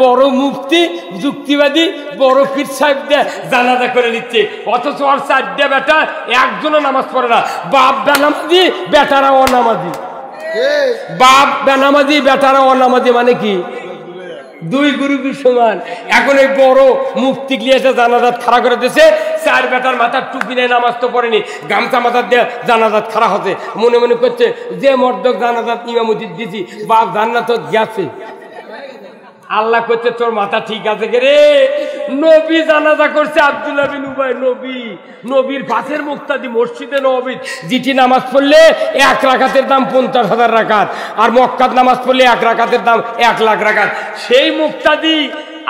বড় মুফতি যুক্তিবাদী বড় পীর সাহেবদের জানাজা করে নিচ্ছে, অথচ আর 4টে বেটা একজনও নামাজ পড়ে না। বাপ বেনামাজি বেটারা অনামাজি, বাপ বেনামাজি বেটারা অনামাজি, মানে কি দুই গ্রুপের সমান। এখন এই বড় মুফতি গিয়ে এসে জানাজাত খাড়া করে দিয়েছে, 4 বেটার মাথার টুপি নেই, নামাজ তো পড়েনি, গামছা মাথার দিয়ে জানাজাত খাড়া হচ্ছে, মনে মনে করছে যে মর্দক জানাজাত ইমামতি দিছি বাপ জান্নাত গেছে। আল্লাহ করছে তোর মাথা ঠিক আছে রে, নবী জানাজা করছে আব্দুল্লাহ বিন উবাই, নবীর পাশের মুক্তাদি মসজিদে নববী যেটি নামাজ পড়লে 1 রাকাতের দাম 50,000 রাকাত, আর মক্কার নামাজ পড়লে 1 রাকাতের দাম 1 লাখ রাকাত। সেই মুক্তাদি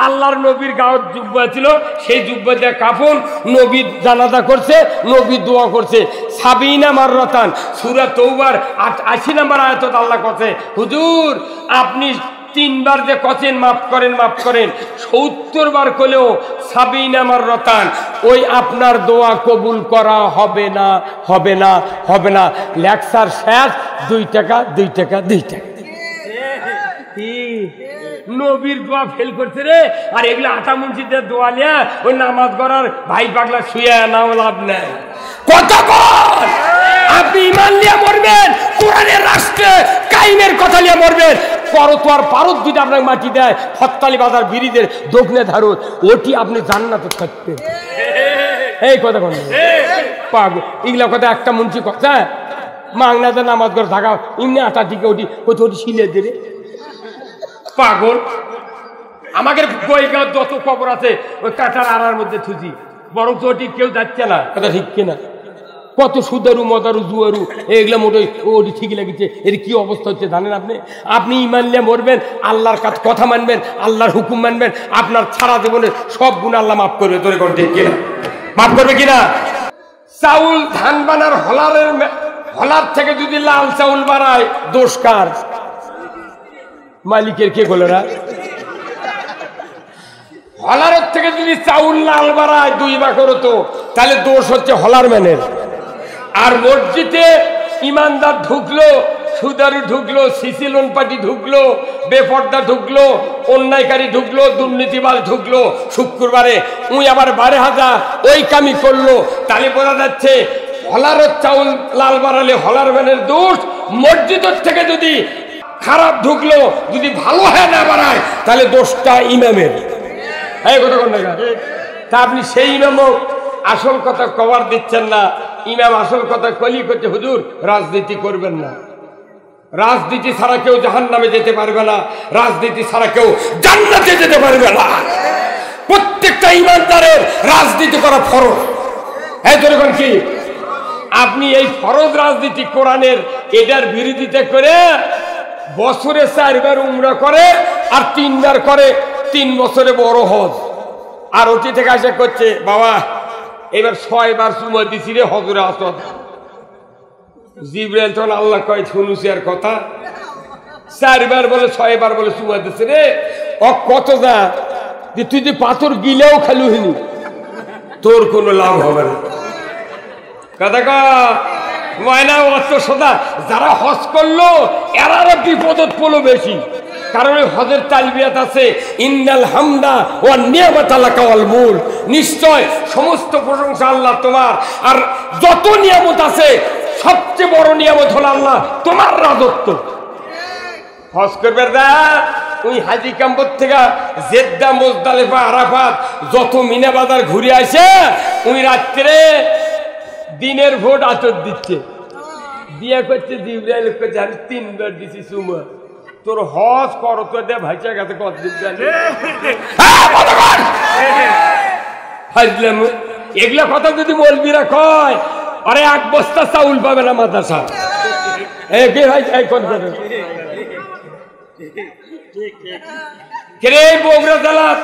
আল্লাহর নবীর গাওয়ার জুব্বা ছিল, সেই জুব্বা দিয়ে কাফন, নবী জানাজা করছে, নবী দোয়া করছে। 70 মাররাতান সূরা তওবার 80 নম্বর আয়াতত আল্লাহ কথা, হুজুর আপনি 3 বার যে কছেন মাফ করেন 70 বার করলেও 70 মাররাতান ওই আপনার দোয়া কবুল করা হবে না, হবে না, হবে না। লেকচার শেষ, 2 টাকা 2 টাকা 2 টাকা। নবীর দোয়া ফেল করছে রে, আর এগুলো আটা মুন্সিদের দোয়া নিয়ে ওই নামাজ করার ভাই পাগলা শুয়ে নাও লাভ নেই। কতক্ষণ আপনি ইমান নিয়ে মরবেন, কোরআনের রাষ্ট্রে কায়েমের কথা নিয়ে মরবেন, পরতোয়ার পারদ যদি আপনাকে মাটি দেয়, হত্তালি বাজার ব্রিজের দক্ষিণে ধারত, ওটি আপনি জান্নাতে থাকতেন। এই কথা কোন পাগল, এগুলা কথা একটা মুন্সি কথা, মাংনাতে নামাজ করে থাকা এমনি আটা দিকে ওটি ওটি শিলে দেবে পাগল। আমাদের বইগাঁও যত কবর আছে ওই কাটার আড়ার মধ্যে থুজি, বরং তো ওটি কেউ যাচ্ছে না, কথা ঠিক কিনা? কত সুদারু মদারু জুয়ারু এগুলা মোটে ওটি ঠিকই লাগছে। এর কি অবস্থা হচ্ছে জানেন আপনি? আপনি ইমান নিয়ে মরবেন, আল্লাহর কথা মানবেন, আল্লাহর হুকুম মানবেন, আপনার সারা জীবনের সব গুণ আল্লাহ মাফ করবে। তোরে কোন ঠিক কিনা? মাফ করবে কিনা? চাউল ধান বানার হলার থেকে যদি লাল চাউল বাড়ায়, দোষ কার? মালিকের। কে বলেরা? হলারের থেকে যদি চাউল লাল বাড়ায় 2 ভাগ করতো, তাহলে দোষ হচ্ছে হলার ম্যানের। আর মসজিদে ইমানদার ঢুকলো, সুদারু ঢুকলো, সিসিলন পার্টি ঢুকলো, বেপর্দা ঢুকলো, অন্যায়কারী ঢুকলো, দুর্নীতিবাজ ঢুকলো, শুক্রবারে আবার 12,000 ওই কামি করলো, তাহলে বোঝা যাচ্ছে হলারের চাউল লাল বাড়ালে হলার ম্যানের দোষ। মসজিদের থেকে যদি খারাপ ঢুকলো, যদি ভালো হয় না বাড়ায়, তাহলে দোষটা ইমামের। এই কথা কোন জায়গা? তা আপনি সেই ইমামও আসল কথা কভার দিচ্ছেন না। ইমাম আসল কথা কলি করছে, হুজুর রাজনীতি করবেন না, রাজনীতি ছাড়া কেউ জাহান্নামে যেতে পারবে না, রাজনীতি ছাড়া কেউ জান্নাতে যেতে পারবে না। প্রত্যেকটা ইমানদারের রাজনীতি করা ফরজ। এই যেরকম কি আপনি এই ফরজ রাজনীতি কোরআনের এটার বিরোধিতা করে বছরে 4 বার উমরা করে, আর 3 বার করে 3 বছরে বড় হজ, আর ওটি থেকে আসে করছে বাবা এবার 6 বার চুমা দিছি রে হজরে আসদ। জিবরাইল তখন আল্লাহ কয় শুনুছি আর কথা, 4 বার বলে 6 বার বলে চুমা দিছি রে, কত যা যে তুই যে পাথর গিলেও খালু হইনি, তোর কোনো লাভ হবে না। কথা কা ময়না অস্ত্র সদা যারা হজ করলো এরারও বিপদত পড়লো বেশি, কারণ হজের তালবিয়াত আছে ইন্নাল হামদা ওয়া নিয়ামাত লাকা ওয়াল মুলক, নিশ্চয় সমস্ত প্রশংসা আল্লাহ তোমার, আর যত নিয়ামত আছে সবচেয়ে বড় নিয়ামত হলো আল্লাহ তোমার রাজত্ব। হজ করবে না ওই হাজি ক্যাম্পর থেকে জেদ্দা মুজদালিফা আরাফাত যত মিনা বাজার ঘুরে আসে, ওই রাত্রে দিনের ভোট আচর দিচ্ছে, দিয়া করছে জিবরাইল করছে আমি 3 বার দিছি চুমা, তোর হজ করো তো দে ভাইচা গেছে কতদিন জানি। এগুলা কথা যদি মৌলবীরা কয়, আরে 1 বস্তা চাউল পাবে না মাদ্রাসা। বগুড়া জেলার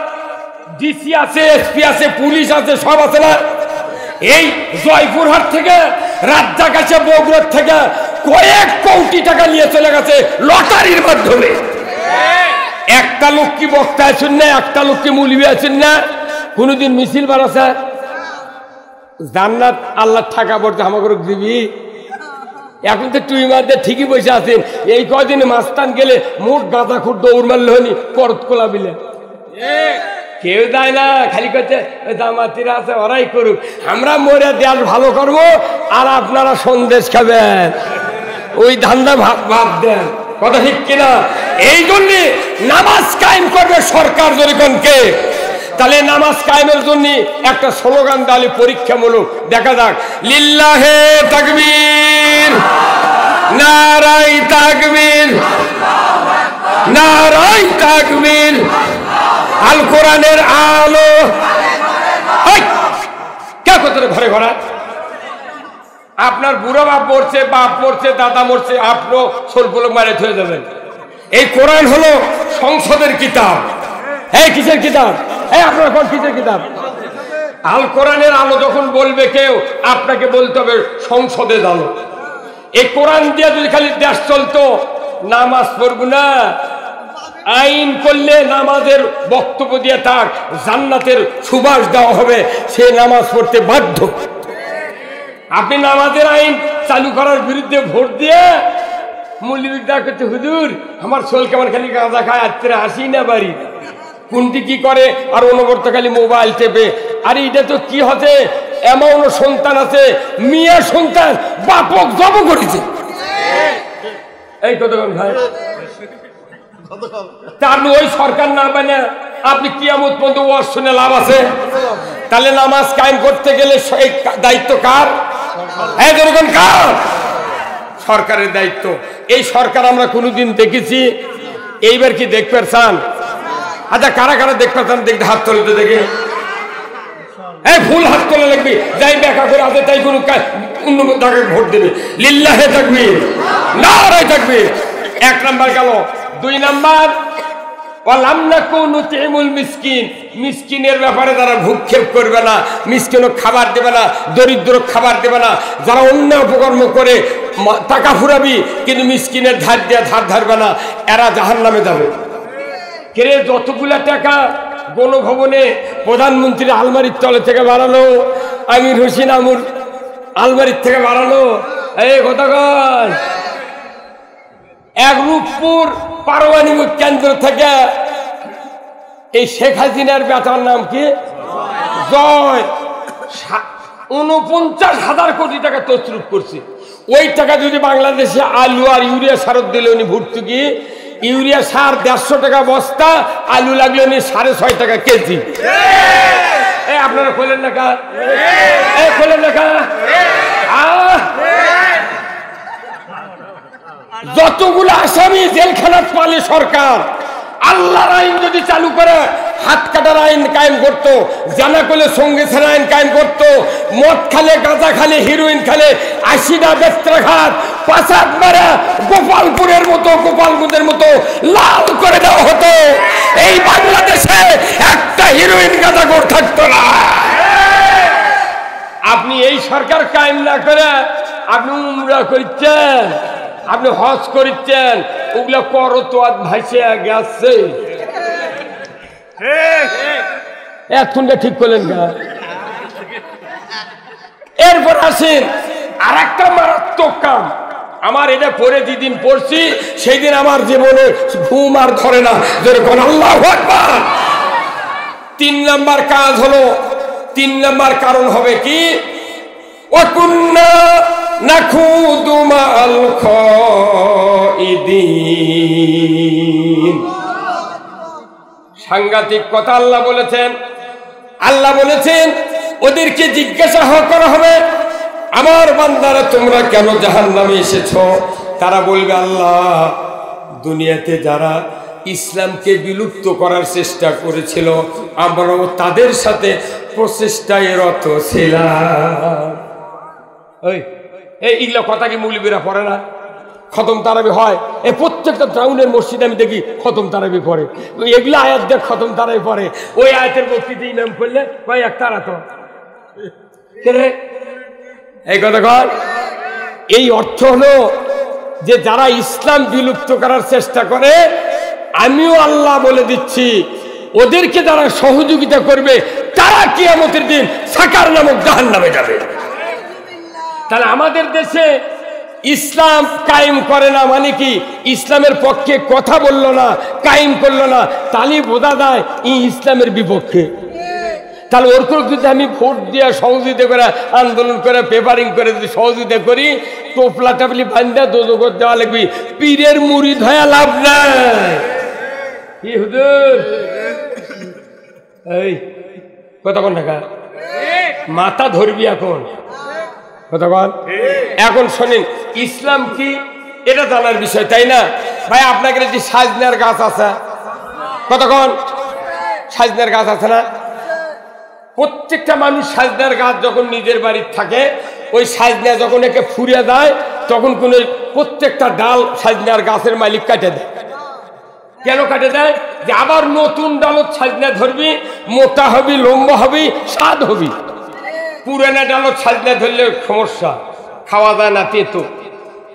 ডিসি আছে, এসপি আছে, পুলিশ আছে, সব আছে না? এই জয়পুরহাট থেকে রাজ্জাক আছে, বগুড়ার থেকে কয়েক কোটি টাকা নিয়ে চলে গেছে লটারির মাধ্যমে। একটা লোক কি বক্তা আছেন না, একটা লোক কি মুলবি আছেন না, কোনদিন মিছিল বানাছে? জান্নাত আল্লাহ টাকা পড়তে আমাকে দিবি। এখন তো তুই মাঝে ঠিকই বসে আছেন, এই কয়দিন মাস্তান গেলে মোট গাঁদা খুঁট দৌড় মারলে হয়নি করত কোলা বিলে কেউ দেয় না, খালি করছে জামাতিরা আছে ওরাই করুক, আমরা মরে দেয়াল ভালো করবো আর আপনারা সন্দেশ খাবেন, ওই ধান্দা ভাব দেন। কথা ঠিক কিনা? এই জন্যে নামাজ কায়েম করবে সরকার জনগণকে। তাহলে নামাজ কায়েমের জন্য একটা স্লোগান দালি পরীক্ষামূলক দেখা যাক, লিল্লাহে তাকবীর, নারাই তাকবীর, নারাই তাকবীর, আল কোরআনের আলো। কে কোথায় ঘরে ঘরে আপনার বুড়ো বাপ মরছে, বাপ মরছে, দাদা মরছে, আপনিও সলগুলো মারে হয়ে যাবেন। এই কোরআন হলো সংসদের কিতাব। এই কিসের কিতাব? এই আপনার কোন কিসের কিতাব? আল কোরআনের আলো যখন বলবে কেউ, আপনাকে বলতে হবে সংসদে জানো। এই কোরআন দিয়ে যদি খালি দেশ চলতো, নামাজ পড়ব না, আইন করলে নামাজের বক্তব্য দিয়ে তার জান্নাতের সুবাস দেওয়া হবে, সে নামাজ পড়তে বাধ্য। আপনি নামাজের আইন চালু করার বিরুদ্ধে ভোট দিয়ে মূল্যবিদ্যা করতে, হুজুর আমার শোল কেমন খালি গাঁজা খায়, আত্মীয় আসি না বাড়ি, কোনটি কি করে, আর অনবরত খালি মোবাইল টেপে। আর এটা তো কি হচ্ছে, এমন সন্তান আছে, মেয়ের সন্তান বাপক জব করেছে। এই কতক্ষণ ভাই, তার ওই সরকার না মানে আপনি কিয়ামত পর্যন্ত ওয়াজ শুনে লাভ আছে? তাহলে নামাজ কায়েম করতে গেলে এই দায়িত্ব কার? এরকম কার? সরকারের দায়িত্ব। এই সরকার আমরা কোনোদিন দেখেছি? এইবার কি দেখতে চান? আচ্ছা, কারা কারা দেখতে চান দেখতে হাত তোলে তো দেখে। এই ফুল হাত তোলা লাগবে, যাই দেখা করে আছে তাই কোনো অন্য তাকে ভোট দেবে। লিল্লাহে তাকবীর, নারায়ে তাকবীর। 1 নাম্বার গেল। 2 নাম্বার, ওয়ালাম নাকুনু তুইমুল মিসকিন, মিসকিনের ব্যাপারে যারা ভূক্ষেপ করবে না, মিসকিনও খাবার দেবে না, দরিদ্র খাবার দেবে না, যারা অন্য অপকর্ম করে টাকা ফুরাবি কিন্তু মিসকিনের ধার দিয়ে ধার ধারবে না, এরা জাহান্নামে যাবে। কে যতগুলা টাকা গণভবনে প্রধানমন্ত্রী আলমারির তলে থেকে বাড়ালো, আমির হোসেন আমুর আলমারির থেকে বাড়ালো, এই কতক্ষণ এক রূপপুর পারমাণবিক কেন্দ্র থেকে এই শেখ হাসিনার বেটার নাম কি, জয়, 49,000 কোটি টাকা তছরুপ করছে। ওই টাকা যদি বাংলাদেশে আলু আর ইউরিয়া সার দিলে উনি ভর্তুকি, ইউরিয়া সার 150 টাকা বস্তা, আলু লাগলে উনি 6.5 টাকা কেজি। আপনারা খোলেন না কা, খোলেন না কা। যতগুলো আসামি জেলখানাত পালে সরকার, আল্লাহর আইন যদি চালু করে হাত কাটার আইন কায়েম করতো, জানা করলে সঙ্গে ছাড়া আইন কায়েম করতো, মদ খালে, গাঁজা খালে, হিরোইন খালে 80টা বেত্রাঘাত, পাঁচাত মারা গোপালপুরের মতো, গোপালগঞ্জের মতো লাল করে দেওয়া হতো। এই বাংলাদেশে একটা হিরোইন গাঁজাখোর থাকতো না। আপনি এই সরকার কায়েম না করে আপনি উমরা করছেন, আপনি হজ করিচ্ছেন, ওগুলো করো তো আজ ভাইসে গেছে। এখনটা ঠিক করলেন না। এরপর আসেন আর একটা মারাত্মক কাম, আমার এটা পরে যেদিন পড়ছি সেই দিন আমার জীবনে ঘুম আর ধরে না, যেরকম আল্লাহু আকবার। 3 নাম্বার কাজ হলো, 3 নাম্বার কারণ হবে কি, ওয়াকুন্না নাখুদু মাল খাইদিন। সাংঘাতিক কথা আল্লাহ বলেছেন। আল্লাহ বলেছেন ওদেরকে জিজ্ঞাসা করা হবে, আমার বান্দারা তোমরা কেন জাহান্নামে এসেছো? তারা বলবে, আল্লাহ দুনিয়াতে যারা ইসলামকে বিলুপ্ত করার চেষ্টা করেছিল আমরাও তাদের সাথে প্রচেষ্টায় রত ছিলাম। এইগুলো কথা কি মৌলবীরা পড়ে না? খতম তারাবি হয়, এই প্রত্যেকটা টাউনের মসজিদে আমি দেখি খতম তারাবি পড়ে, এগুলো আয়াত দেখ খতম তারাবি পড়ে। ওই আয়াতের বক্তৃতা ইমাম করলে কয় এক তারা তো এই কথা কর। এই অর্থ হলো যে যারা ইসলাম বিলুপ্ত করার চেষ্টা করে, আমিও আল্লাহ বলে দিচ্ছি ওদেরকে যারা সহযোগিতা করবে তারা কিয়ামতের দিন সাকার নামক জাহান্নামে যাবে। তাহলে আমাদের দেশে ইসলাম কায়েম করে না মানে কি? ইসলামের পক্ষে কথা বললো না, কায়েম করলো না, তাহলে বোঝা যায় ইসলামের বিপক্ষে। তাহলে ওর যদি আমি ভোট দিয়ে সহযোগিতা করে, আন্দোলন করে, পেপারিং করে যদি সহযোগিতা করি, টোপলা টাপলি বান্ধা দোজগত দেওয়া লাগবে, পীরের মুরিদ হয়ে লাভ নাই। কি হুজুর এই কতক্ষণ টাকা মাথা ধরবি এখন, কতক্ষণ এখন শোনেন ইসলাম কি এটা জানার বিষয়, তাই না ভাই? আপনাকে যে সাজনার গাছ আছে, কতক্ষণ সাজনার গাছ আছে না? প্রত্যেকটা মানুষ সাজনার গাছ যখন নিজের বাড়ির থাকে, ওই সাজনা যখন একে ফুরিয়ে দেয়, তখন কোন প্রত্যেকটা ডাল সাজনার গাছের মালিক কাটে দেয়। কেন কাটে দেয়? যে আবার নতুন ডালত সাজনা ধরবি, মোটা হবি, লম্বা হবি, স্বাদ হবি। পুরানা ডালত সাজনা ধরলে সমস্যা, খাওয়া যায় না, তেতো।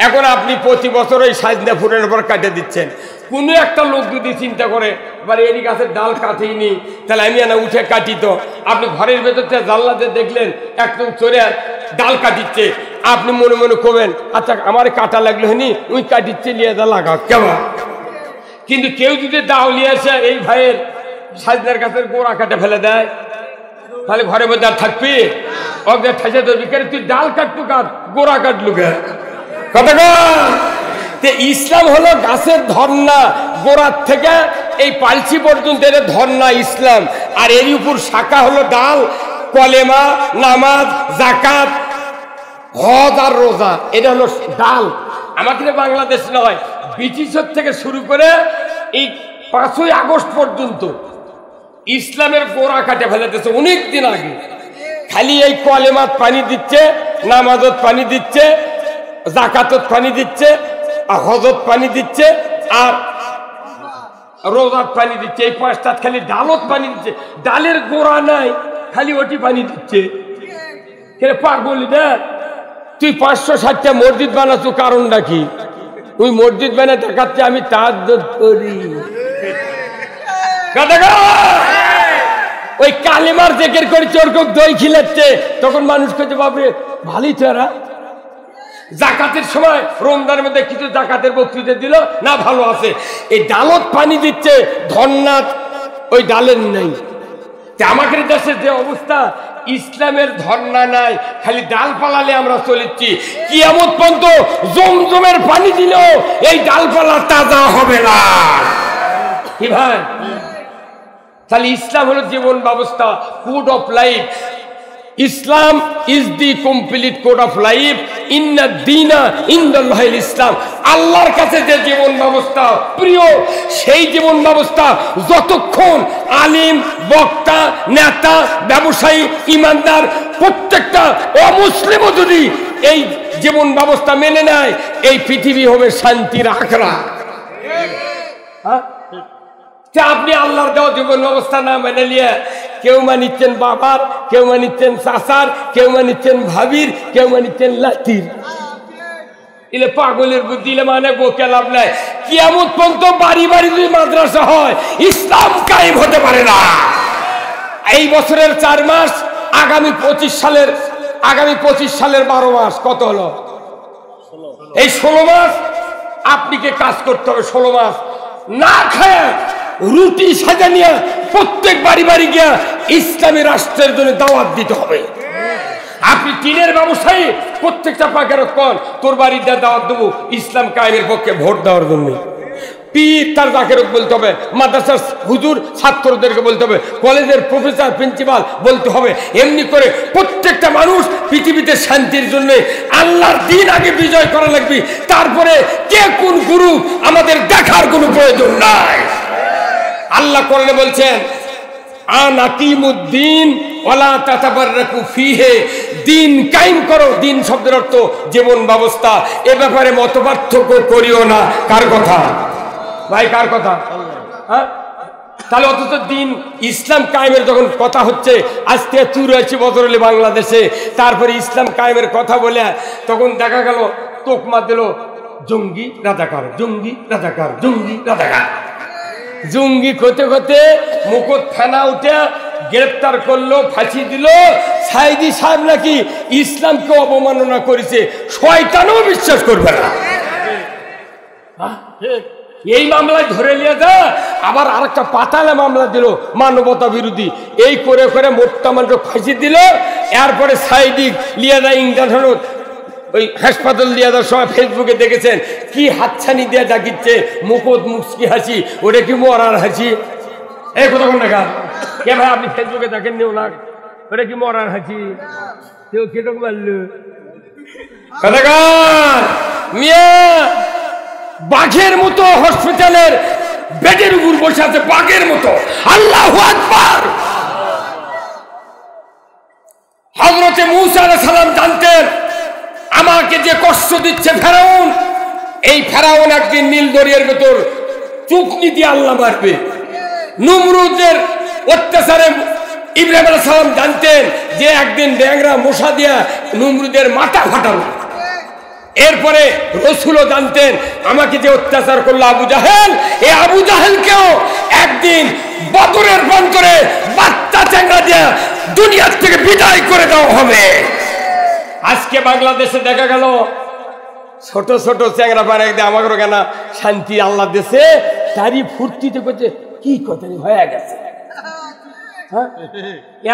এখন আপনি প্রতি বছর ওই সাজনা ফুরানোর পর কাটে দিচ্ছেন। কোনো একটা লোক যদি চিন্তা করে এবার এরই গাছের ডাল কাটিনি, তাহলে আমি না উঠে কাটি। তো আপনি ঘরের ভেতর থেকে জানলাতে দেখলেন একদম চড়ে ডাল কাটিচ্ছে, আপনি মনে মনে করবেন আচ্ছা আমার কাটা লাগলো হয়নি, ওই কাটিচ্ছে নিয়ে যা লাগা কেমন। কিন্তু কেউ যদি দাও নিয়ে আসে এই ভাইয়ের সাজনার গাছের গোড়া কাটে ফেলে দেয়, তাহলে ঘরের মধ্যে আর থাকবি? অজ্ঞান ঠাসে ধরবি, কেন তুই ডাল কাটলু কাট, গোড়া কাটলু কে? কথা ইসলাম হলো গাছের ধর্না, গোড়ার থেকে এই পালসি পর্যন্ত এর ধর্না ইসলাম। আর এর উপর শাখা হলো ডাল, কলেমা, নামাজ, জাকাত, হজ আর রোজা, এটা হলো ডাল। আমাদের বাংলাদেশ নয়, ব্রিটিশের থেকে শুরু করে এই 5ই আগস্ট পর্যন্ত ইসলামের গোড়া কাটে ফেলেছে অনেক দিন আগে। খালি এই কলেমাত পানি দিচ্ছে, নামাজত পানি দিচ্ছে, জাকাতত পানি দিচ্ছে, আর হজত পানি দিচ্ছে, আর রোজাত পানি দিচ্ছে। এই 5টা খালি ডালত পানি দিচ্ছে, ডালের গোড়া নাই, খালি ওটি পানি দিচ্ছে। পাগল না তুই? 560টা মসজিদ বানাচ্ছ, কারণটা কি? ওই মসজিদ বানা দেখাচ্ছে আমি তাহাজ্জুদ করি। ওই কালেমার জিকির করে চোরকক দই খিলাচ্ছে, তখন মানুষ কইতে পারবে ভালোই তো এরা। জাকাতের সময় রমজানের মধ্যে কিছু জাকাতের বক্তৃতা দিল না, ভালো আছে। এই ডালত পানি দিচ্ছে, ধন্নাত ওই ডালের নেই। আমাদের দেশের যে অবস্থা, ইসলামের ধর্না নাই, খালি ডাল পালালে আমরা চলেছি। কিয়ামত পর্যন্ত জমজমের পানি দিলেও এই ডালপালা তাজা হবে না। কি ভাই? তাহলে ইসলাম হলো জীবন ব্যবস্থা, code of life. Islam is the complete code of life. ইন্না দীনা ইনদাল্লাহিল ইসলাম। আল্লাহর কাছে যে জীবন ব্যবস্থা প্রিয়, সেই জীবন ব্যবস্থা যতক্ষণ আলিম, বক্তা, নেতা, ব্যবসায়ী, ইমানদার প্রত্যেকটা অমুসলিমও যদি এই জীবন ব্যবস্থা মেনে নেয়, এই পৃথিবী হবে শান্তির আখড়া। আপনি আল্লাহর দেওয়া জীবন ব্যবস্থা না মেনে নিয়ে কেউ মানিচ্ছেন বাবার, কেউ মানিচ্ছেন চাচার, কেউ মানিচ্ছেন ভাবির, কেউ মানিচ্ছেন লাতির। এলে পাগলের বুদ্ধি মানে বোকে লাভ নাই। কিয়ামত পর্যন্ত বাড়ি বাড়ি যদি মাদ্রাসা হয়, ইসলাম কায়েম হতে পারে না। এই বছরের 4 মাস, আগামী 25 সালের 12 মাস, কত হলো? এই 16 মাস আপনাকে কাজ করতে হবে। 16 মাস না খায় রুটি সাজা নিয়ে প্রত্যেক বাড়ি বাড়ি গিয়ে ইসলামী রাষ্ট্রের জন্য দাওয়াত দিতে হবে। আপনি টিনের ব্যবসায়ী, প্রত্যেকটা পাকের কন তোর বাড়িতে দাওয়াত দেবো ইসলাম কায়েমের পক্ষে ভোট দেওয়ার জন্য। পীর তার জাকেরক বলতে হবে, মাদ্রাসার হুজুর ছাত্রদেরকে বলতে হবে, কলেজের প্রফেসর প্রিন্সিপাল বলতে হবে। এমনি করে প্রত্যেকটা মানুষ পৃথিবীতে শান্তির জন্য আল্লাহর দ্বীন আগে বিজয় করা লাগবে, তারপরে কে কোন গুরু আমাদের দেখার কোনো প্রয়োজন নাই। আল্লাহ কোরআনে বলছেন আনাকিমুদ্দিন ওয়ালা তাতাবাররাকু ফিহি, দিন কায়েম করো। দিন শব্দের অর্থ জীবন ব্যবস্থা। এ ব্যাপারে মতপার্থক্য করিও না। কার কথা ভাই? কার কথা? হ্যাঁ, তাহলে অথচ দিন ইসলাম কায়েমের যখন কথা হচ্ছে, আজ থেকে 84 বছর হলে বাংলাদেশে, তারপরে ইসলাম কায়েমের কথা বলে তখন দেখা গেল তোকমা দিল জঙ্গি রাজাকার, জঙ্গি রাজাকার, জঙ্গি রাজাকার। জঙ্গি করতে করতে মুকুট থানা উঠে গ্রেপ্তার করলো, ফাঁসি দিল, সাইদি সাহেব নাকি ইসলামকে অবমাননা করেছে, শয়তানও বিশ্বাস করবে না। এই মামলায় ধরে নিয়ে যা, আবার আরেকটা পাতালে মামলা দিল মানবতা বিরোধী, এই করে করে মোট্টা মানুষ ফাঁসি দিল। এরপরে সাইদি লিয়া যায় ইংল্যান্ড, ওই হাসপাতাল দিয়ে যাওয়ার সময় ফেসবুকে দেখেছেন কি হাতছানি দিয়ে ডাকিচ্ছে, মুখত মুচকি হাসি, ওটা কি মরার হাসি? এই কথা কোন দেখা কে ভাই, আপনি ফেসবুকে দেখেন নিও না, ওটা কি মরার হাসি? কেউ কেটক মারলো কথা মিয়া, বাঘের মতো হসপিটালের বেডের উপর বসে আছে, বাঘের মতো। আল্লাহু আকবার। হযরতে মূসা আলাইহিস সালাম জানতেন আমাকে যে কষ্ট দিচ্ছে ফেরাউন, এই ফেরাউন একদিন নীল দরিয়ার ভেতর চুকনি দিয়ে আল্লাহ মারবে। নমরুদের অত্যাচারে ইব্রাহিম আলাইহিস সালাম জানতেন যে একদিন ড্যাংরা মশা দিয়া নমরুদের মাথা ফাটাবে। এরপরে রাসূলও জানতেন আমাকে যে অত্যাচার করলো আবু জাহেল, এই আবু জাহেলকেও একদিন বদরের প্রান্তরে বাচ্চা চ্যাংড়া দিয়ে দুনিয়ার থেকে বিদায় করে দেওয়া হবে। আজকে বাংলাদেশে দেখা গেল ছোট ছোট চ্যাংরা পারে আমাকে কেন শান্তি আল্লাহ দেশে, তারই ফুর্তিতে করছে কি কথা হয়ে গেছে।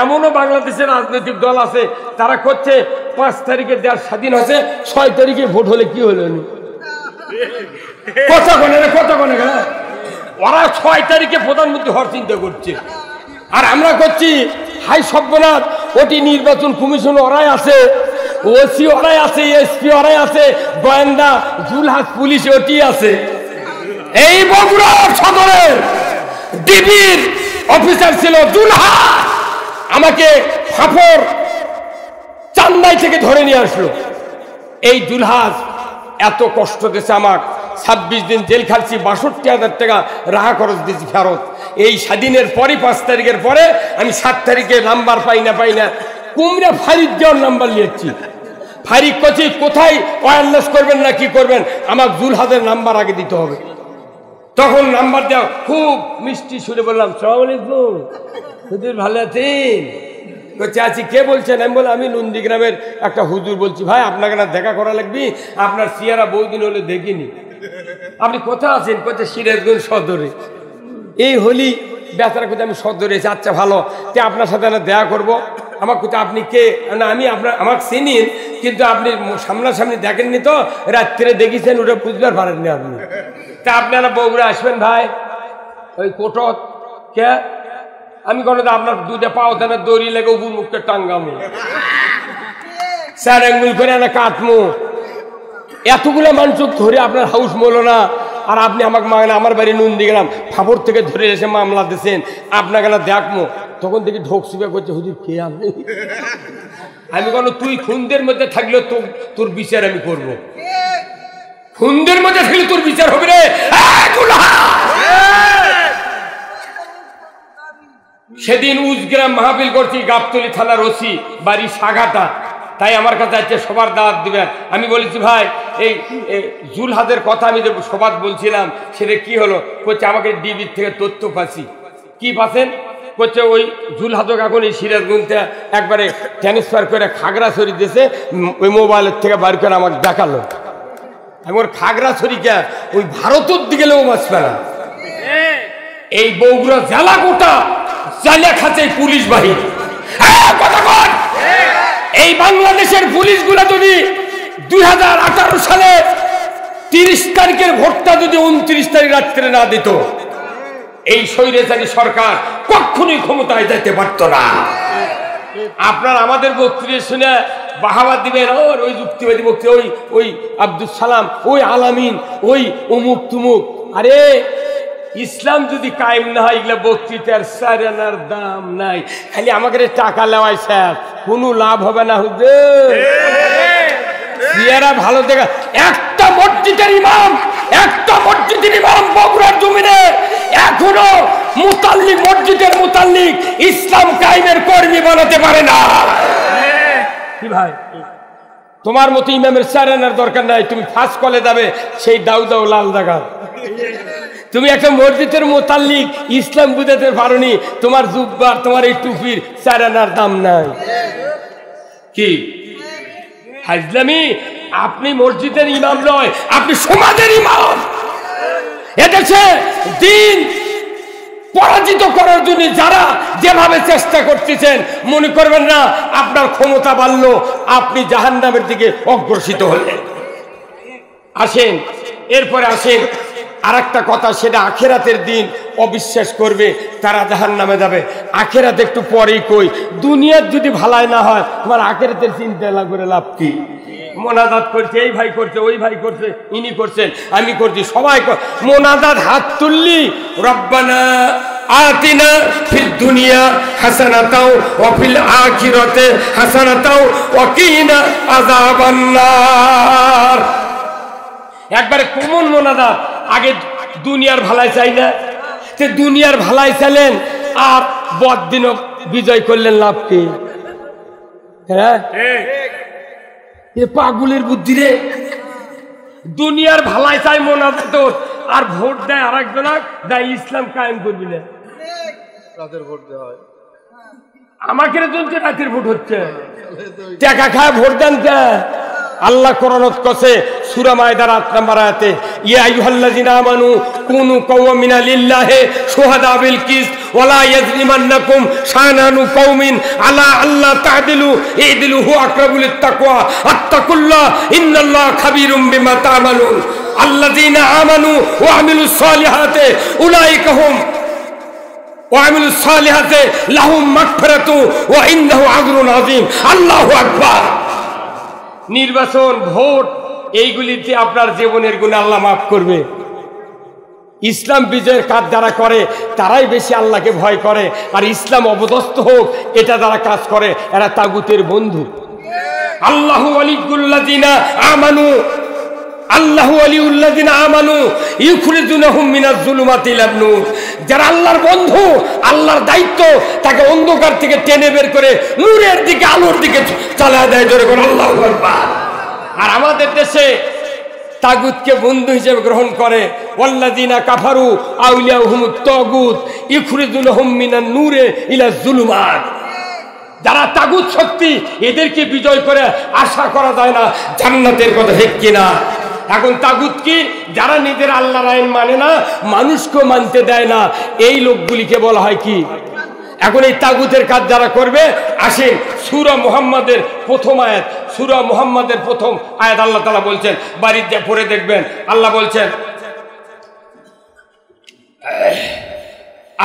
এমনও বাংলাদেশের রাজনৈতিক দল আছে তারা করছে 5 তারিখে দেশ স্বাধীন হয়েছে, 6 তারিখে ভোট হলে কি হলো, কথা কনে কথা কনে গেল। ওরা 6 তারিখে প্রধানমন্ত্রী হওয়ার চিন্তা করছে, আর আমরা করছি হাই সভ্যনাথ, ওটি নির্বাচন কমিশন ওরাই আছে, ওসি ওরাই আছে, এসপি ওরাই আছে, গোয়েন্দা জুলহাস পুলিশ ওটি আছে। এই বগুড়া সদরের ডিবির অফিসার ছিল জুলহাস, আমাকে ফাফর চান্দাই থেকে ধরে নিয়ে আসলো। এই জুলহাস এত কষ্ট দিয়েছে আমার, 26 দিন জেল খাচ্ছি, 62,000 টাকা রাহা খরচ দিয়েছি ফেরত। এই স্বাধীনের পরে 5 তারিখের পরে আমি 7 তারিখে নাম্বার পাই না কুমড়া ফারিক দেওয়ার নাম্বার নিয়েছি। ফারিক করছি কোথায় ওয়্যারলেস করবেন না কি করবেন, আমার জুলহাসের নাম্বার আগে দিতে হবে। তখন নাম্বার দেওয়া খুব মিষ্টি সুরে বললাম সালাম আলাইকুম হুজুর, ভালো আছেন? বলছে আছি। কে বলছেন? আমি বললাম আমি নন্দীগ্রামের একটা হুজুর বলছি। ভাই আপনাকে না দেখা করা লাগবে, আপনার চেহারা বহুদিন হলে দেখিনি। আপনি কোথায় আছেন? কোথায়? সিরাজগঞ্জ সদরে। এই হলি বেচারা কোথায়? আমি সদরে এসে। আচ্ছা ভালো, তে আপনার সাথে না দেখা করবো। আমার কোথায়? আপনি কে? না আমি আপনার আমাকে চিনিন, কিন্তু আপনি সামনাসামনি দেখেননি তো, রাত্রে দেখেছেন, ওটা বুঝতে পারেননি আপনি। তা আপনারা বগুড়া আসবেন ভাই, ওই কোটক কে? আমি কোনো আপনার দুইটা পাও দানের দড়ি লেগে উপর মুখে টাঙ্গামু, 4 আঙ্গুল করে না কাটমু, এতগুলো মানুষ ধরে আপনার হাউস মলো না। আর আপনি আমাকে মাগনা আমার বাড়ি নন্দীগ্রাম ফাপড় থেকে ধরে এসে মামলা দিয়েছেন, আপনাকে না দেখমো। তখন দেখি ঢোকসুপে করছে হুজুর কে আপনি? আমি কোনো তুই খুনদের মধ্যে থাকলেও তোর বিচার আমি করবো, খুনদের মধ্যে থাকলে তোর বিচার হবে রে। সেদিন উজগ্রাম মাহফিল করছি, গাবতলী থানার ওসি বাড়ি সাগাটা, তাই আমার কাছে আছে সবার দাওয়াত দিবেন। আমি বলেছি ভাই এই জুলহাদের কথা আমি যে সবার বলছিলাম সেটা কি হলো? বলছে আমাকে ডিবির থেকে তথ্য পাচ্ছি। কি পাচ্ছেন? বলছে ওই জুলহাদক এখন এই সিরাজগঞ্জে একবারে ট্রান্সফার করে খাগড়াছড়ি দিয়েছে, ওই মোবাইলের থেকে বার করে আমাকে দেখালো। আমি ওর খাগড়াছড়িকে ওই ভারতের দিকে লেও বাঁচবে না, এই বগুড়া জেলা গোটা চালিয়া খাচ্ছে পুলিশ বাহিনী। এই বাংলাদেশের পুলিশগুলো যদি 2018 সালে 30 তারিখের ভোটটা যদি 29 তারিখ রাত্রে না দিত, এই স্বৈরাচারী সরকার কখনোই ক্ষমতায় যেতে পারত না। আপনার আমাদের বক্তৃতা শুনে বাহাবা দিবেন, ওই যুক্তিবাদী বক্তৃতা, ওই আব্দুল সালাম, ওই আলামিন, ওই অমুক তুমুক। আরে ইসলাম যদি কায়েম না হয়, এগুলা বক্তৃতার সারানার দাম নাই। খালি আমাকে টাকা লেওয়াই স্যার, কোনো লাভ হবে না হুজুর। ভালো দেখা একটা মসজিদের ইমাম বগুড়ার জমিনে এখনো মুতাল্লিক, মসজিদের মুতাল্লিক ইসলাম কায়েমের কর্মী বানাতে পারে না। কি ভাই, তোমার মতো ইমামের সারানার দরকার নাই। তুমি ফার্স্ট কলে যাবে, সেই দাউ লাল জায়গা। তুমি একটা মসজিদের মুতাল্লিক, ইসলাম বুঝাতে পারোনি, তোমার জুব্বার, তোমার এই টুপির সারানার দাম নাই। কি হাজলামি? আপনি মসজিদের ইমাম নয়, আপনি সমাজের ইমাম। এদেশে দিন পরাজিত করার জন্য যারা যেভাবে চেষ্টা করতেছেন, মনে করবেন না আপনার ক্ষমতা বাড়লো, আপনি জাহান্নামের দিকে অগ্রসিত হলেন। আসেন, এরপরে আসেন আর একটা কথা, সেটা আখেরাতের দিন অবিশ্বাস করবে তারা জাহান্নামে যাবে। আখেরাতে একটু পরেই কই, দুনিয়ার যদি ভালাই না হয় তোমার আখেরাতের চিন্তা করে লাভ কি? মোনাজাত করছে, এই ভাই করছে, ওই ভাই করছে, ইনি করছেন, আমি করছি, সবাই মোনাজাত হাত তুললি রব্বানা আতিনা ফিদ দুনিয়া হাসানাতাও ওয়া ফিল আখিরাতি হাসানাতাও ওয়া কিনা আযাবান নার। একবারে কমন মোনাজাত। আগে দুনিয়ার ভালাই চাই না, তে দুনিয়ার ভালাই চাইলেন আর বড়দিনও বিজয় করলেন, লাভ কি? হ্যাঁ, পাগুলের বুদ্ধি রে। দুনিয়ার ভালাই চাই মোনাজাত, আর ভোট দেয় আর একজন, দেয় ইসলাম কায়েম করবি না। রাতের ভোট দেওয়া হয়, আমাকে চলছে রাতের ভোট হচ্ছে, টাকা খায় ভোট দেন কে? আল্লাহ কোরআনত কছে সূরা মায়দার ৮ নম্বর আয়াতে, ইয়া আইয়ুহাল্লাযিনা আমানু কুনু কাওয়ামিনা লিল্লাহি শুহাদা বিল কিসত ওয়ালা ইয়াজলিমান্নাকুম শানানু কওমিন আলা আল্লাহ তা'দিলু ইদিলু হুয়া আকরাবু লিত্তাকওয়া আত্তাকুল্লাহ ইন্নাল্লাহা খাবীরুম বিমা তা'মালুন আল্লাযিনা আমানু ওয়া আমিলুস সালিহাতি উলাইকা হুম ওয়া আমিলুস সালিহাতি লাহুম মাগফিরাতু ওয়া ইন্নাহু আজরুন আযীম। আল্লাহু আকবার। নির্বাচন, ভোট, এইগুলিতে আপনার জীবনের গুনাহ আল্লাহ মাফ করবে। ইসলাম বিজয়ের কাজ যারা করে তারাই বেশি আল্লাহকে ভয় করে, আর ইসলাম অবদস্ত হোক এটা যারা কাজ করে এরা তাগুতের বন্ধু। আল্লাহু ওয়ালিয়ুল্লাযিনা আমানু, আল্লাহু ওয়ালিয়ুল্লাযিনা আমানু ইউখরিজুনাহুম মিনাজ যুলুমাতি ইলান নূর। যারা আল্লাহর বন্ধু, আল্লাহর দায়িত্ব তাকে অন্ধকার থেকে টেনে বের করে নূরের দিকে, আলোর দিকে চালায় দেয়। জোরে করে আল্লাহু আকবার। আর আমাদের দেশে তাগুতকে বন্ধু হিসেবে গ্রহণ করে, ওয়াল্লাযিনা কাফারু আউলিয়াহুমুত তাগুত ইউখরিজুনাহুম মিনান নূরে ইলা যুলুমাত। যারা তাগুত শক্তি, এদেরকে বিজয় করে আশা করা যায় না জান্নাতের কথা, ঠিক কিনা? এখন তাগুত কি? যারা নিজের আল্লাহর আইন মানে না, মানুষকে মানতে দেয় না, এই লোকগুলিকে বলা হয় কি? এখন এই তাগুতের কাজ যারা করবে, আসেন সূরা মুহাম্মাদের প্রথম আয়াত, সূরা মুহাম্মাদের প্রথম আয়াত আল্লাহ তাআলা বলছেন, বাড়িতে পড়ে দেখবেন। আল্লাহ বলছেন,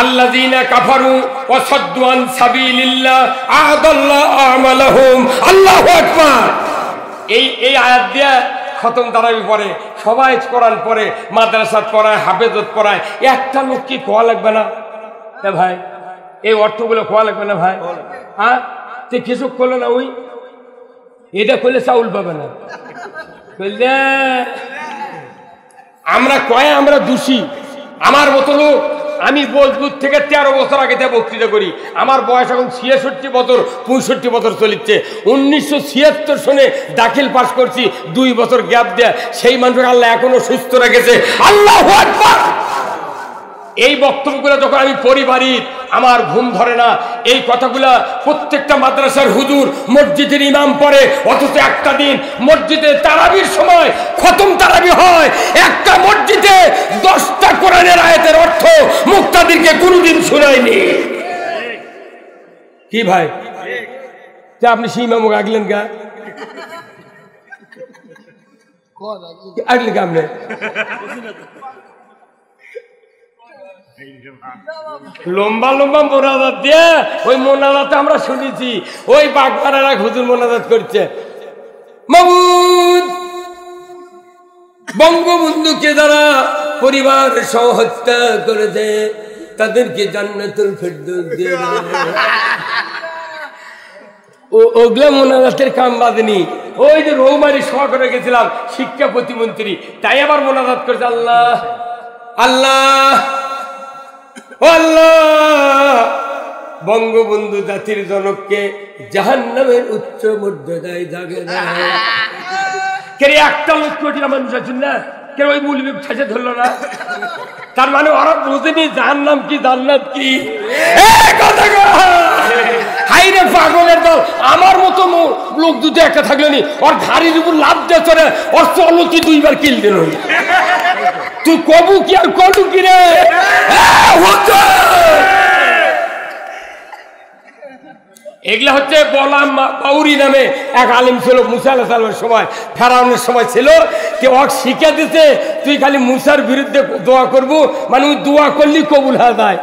আল্লাযীনা কাফারু ওয়া সাদ্দু আন সাবিলিল্লাহ আ'দাল্লাহু আমালাহুম। আল্লাহু আকবার। এই আয়াত দিয়ে খতম তারাবি পড়ে, সবাই কোরআন পড়ে, মাদ্রাসাত পড়ায়, হাফেজত পড়ায়, একটা লোক কি কোয়া লাগবে না? ভাই এই অর্থগুলো কোয়া লাগবে না ভাই? হ্যাঁ, তো কিছু করলো না, ওই এটা করলে চাউল পাবে না, বুঝলে? আমরা কয়ে আমরা দোষী। আমার মতো লোক, আমি বোলপুর থেকে 13 বছর আগে বক্তৃতা করি, আমার বয়স এখন 66 বছর 65 বছর চলিচ্ছে। 1976 সনে দাখিল পাস করছি, 2 বছর গ্যাপ দেয়া, সেই মানুষ আল্লাহ এখনো সুস্থ রেখেছে। আল্লাহু আকবার। এই বক্তব্যগুলো যখন আমি পড়ি বাড়ির, আমার ঘুম ধরে না। এই কথাগুলা প্রত্যেকটা মাদ্রাসার হুজুর, মসজিদের ইমাম পড়ে, অথচ একটা দিন মসজিদে তারাবির সময় খতম তারাবি হয়, একটা মসজিদে 10টা কোরআনের আয়াতের অর্থ মুক্তাদিরকে কোনোদিন শোনায়নি। কি ভাই, আপনি সেই ইমামকে আগলেন গা? আগলেন গা আপনি? লম্বা লম্বা মোনাজাত দিয়ে, ওই মোনাজাতে আমরা শুনেছি ওই বাগবাড়ারা হুজুর মোনাজাত করছে, মাবুদ বঙ্গবন্ধুকে যারা পরিবার সহ হত্যা করেছে তাদেরকে জান্নাতুল ফেরদৌস দিয়ে ওগুলা মোনাজাতের কাম বাঁধেনি। ওই যে রৌমারি সভা করে গেছিলাম, শিক্ষা প্রতিমন্ত্রী, তাই আবার মোনাজাত করেছে, আল্লাহ আল্লাহ আল্লাহ বঙ্গবন্ধু জাতির জনককে জাহান্নামের উচ্চ মর্যাদায় জাগে না। কে একটা লোক কোটিরা মানুষ আছেন না, কে ওই মৌলবী ঠেসে ধরলো না? তার মানে ওরা বোঝেনি জাহান্নাম কি জান্নাত কি। হাইরে পাগলের দল, আমার মতো লোক দুটো একটা থাকলো নি, ওর ঘাড়ির উপর লাভ দিয়ে চলে, ওর চলতি 2 বার কিল দিল। তুই কবু কি আর কলু কি রে? এগুলা হচ্ছে বলাম বাউরি নামে এক আলিম ছিল মুসা আলাইহিস সালামের সময়, ফেরাউনের সময় ছিল। কে ওকে শিখে দিতে তুই খালি মুসার বিরুদ্ধে দোয়া করবো, মানে ওই দোয়া করলি কবুল হয়ে যায়।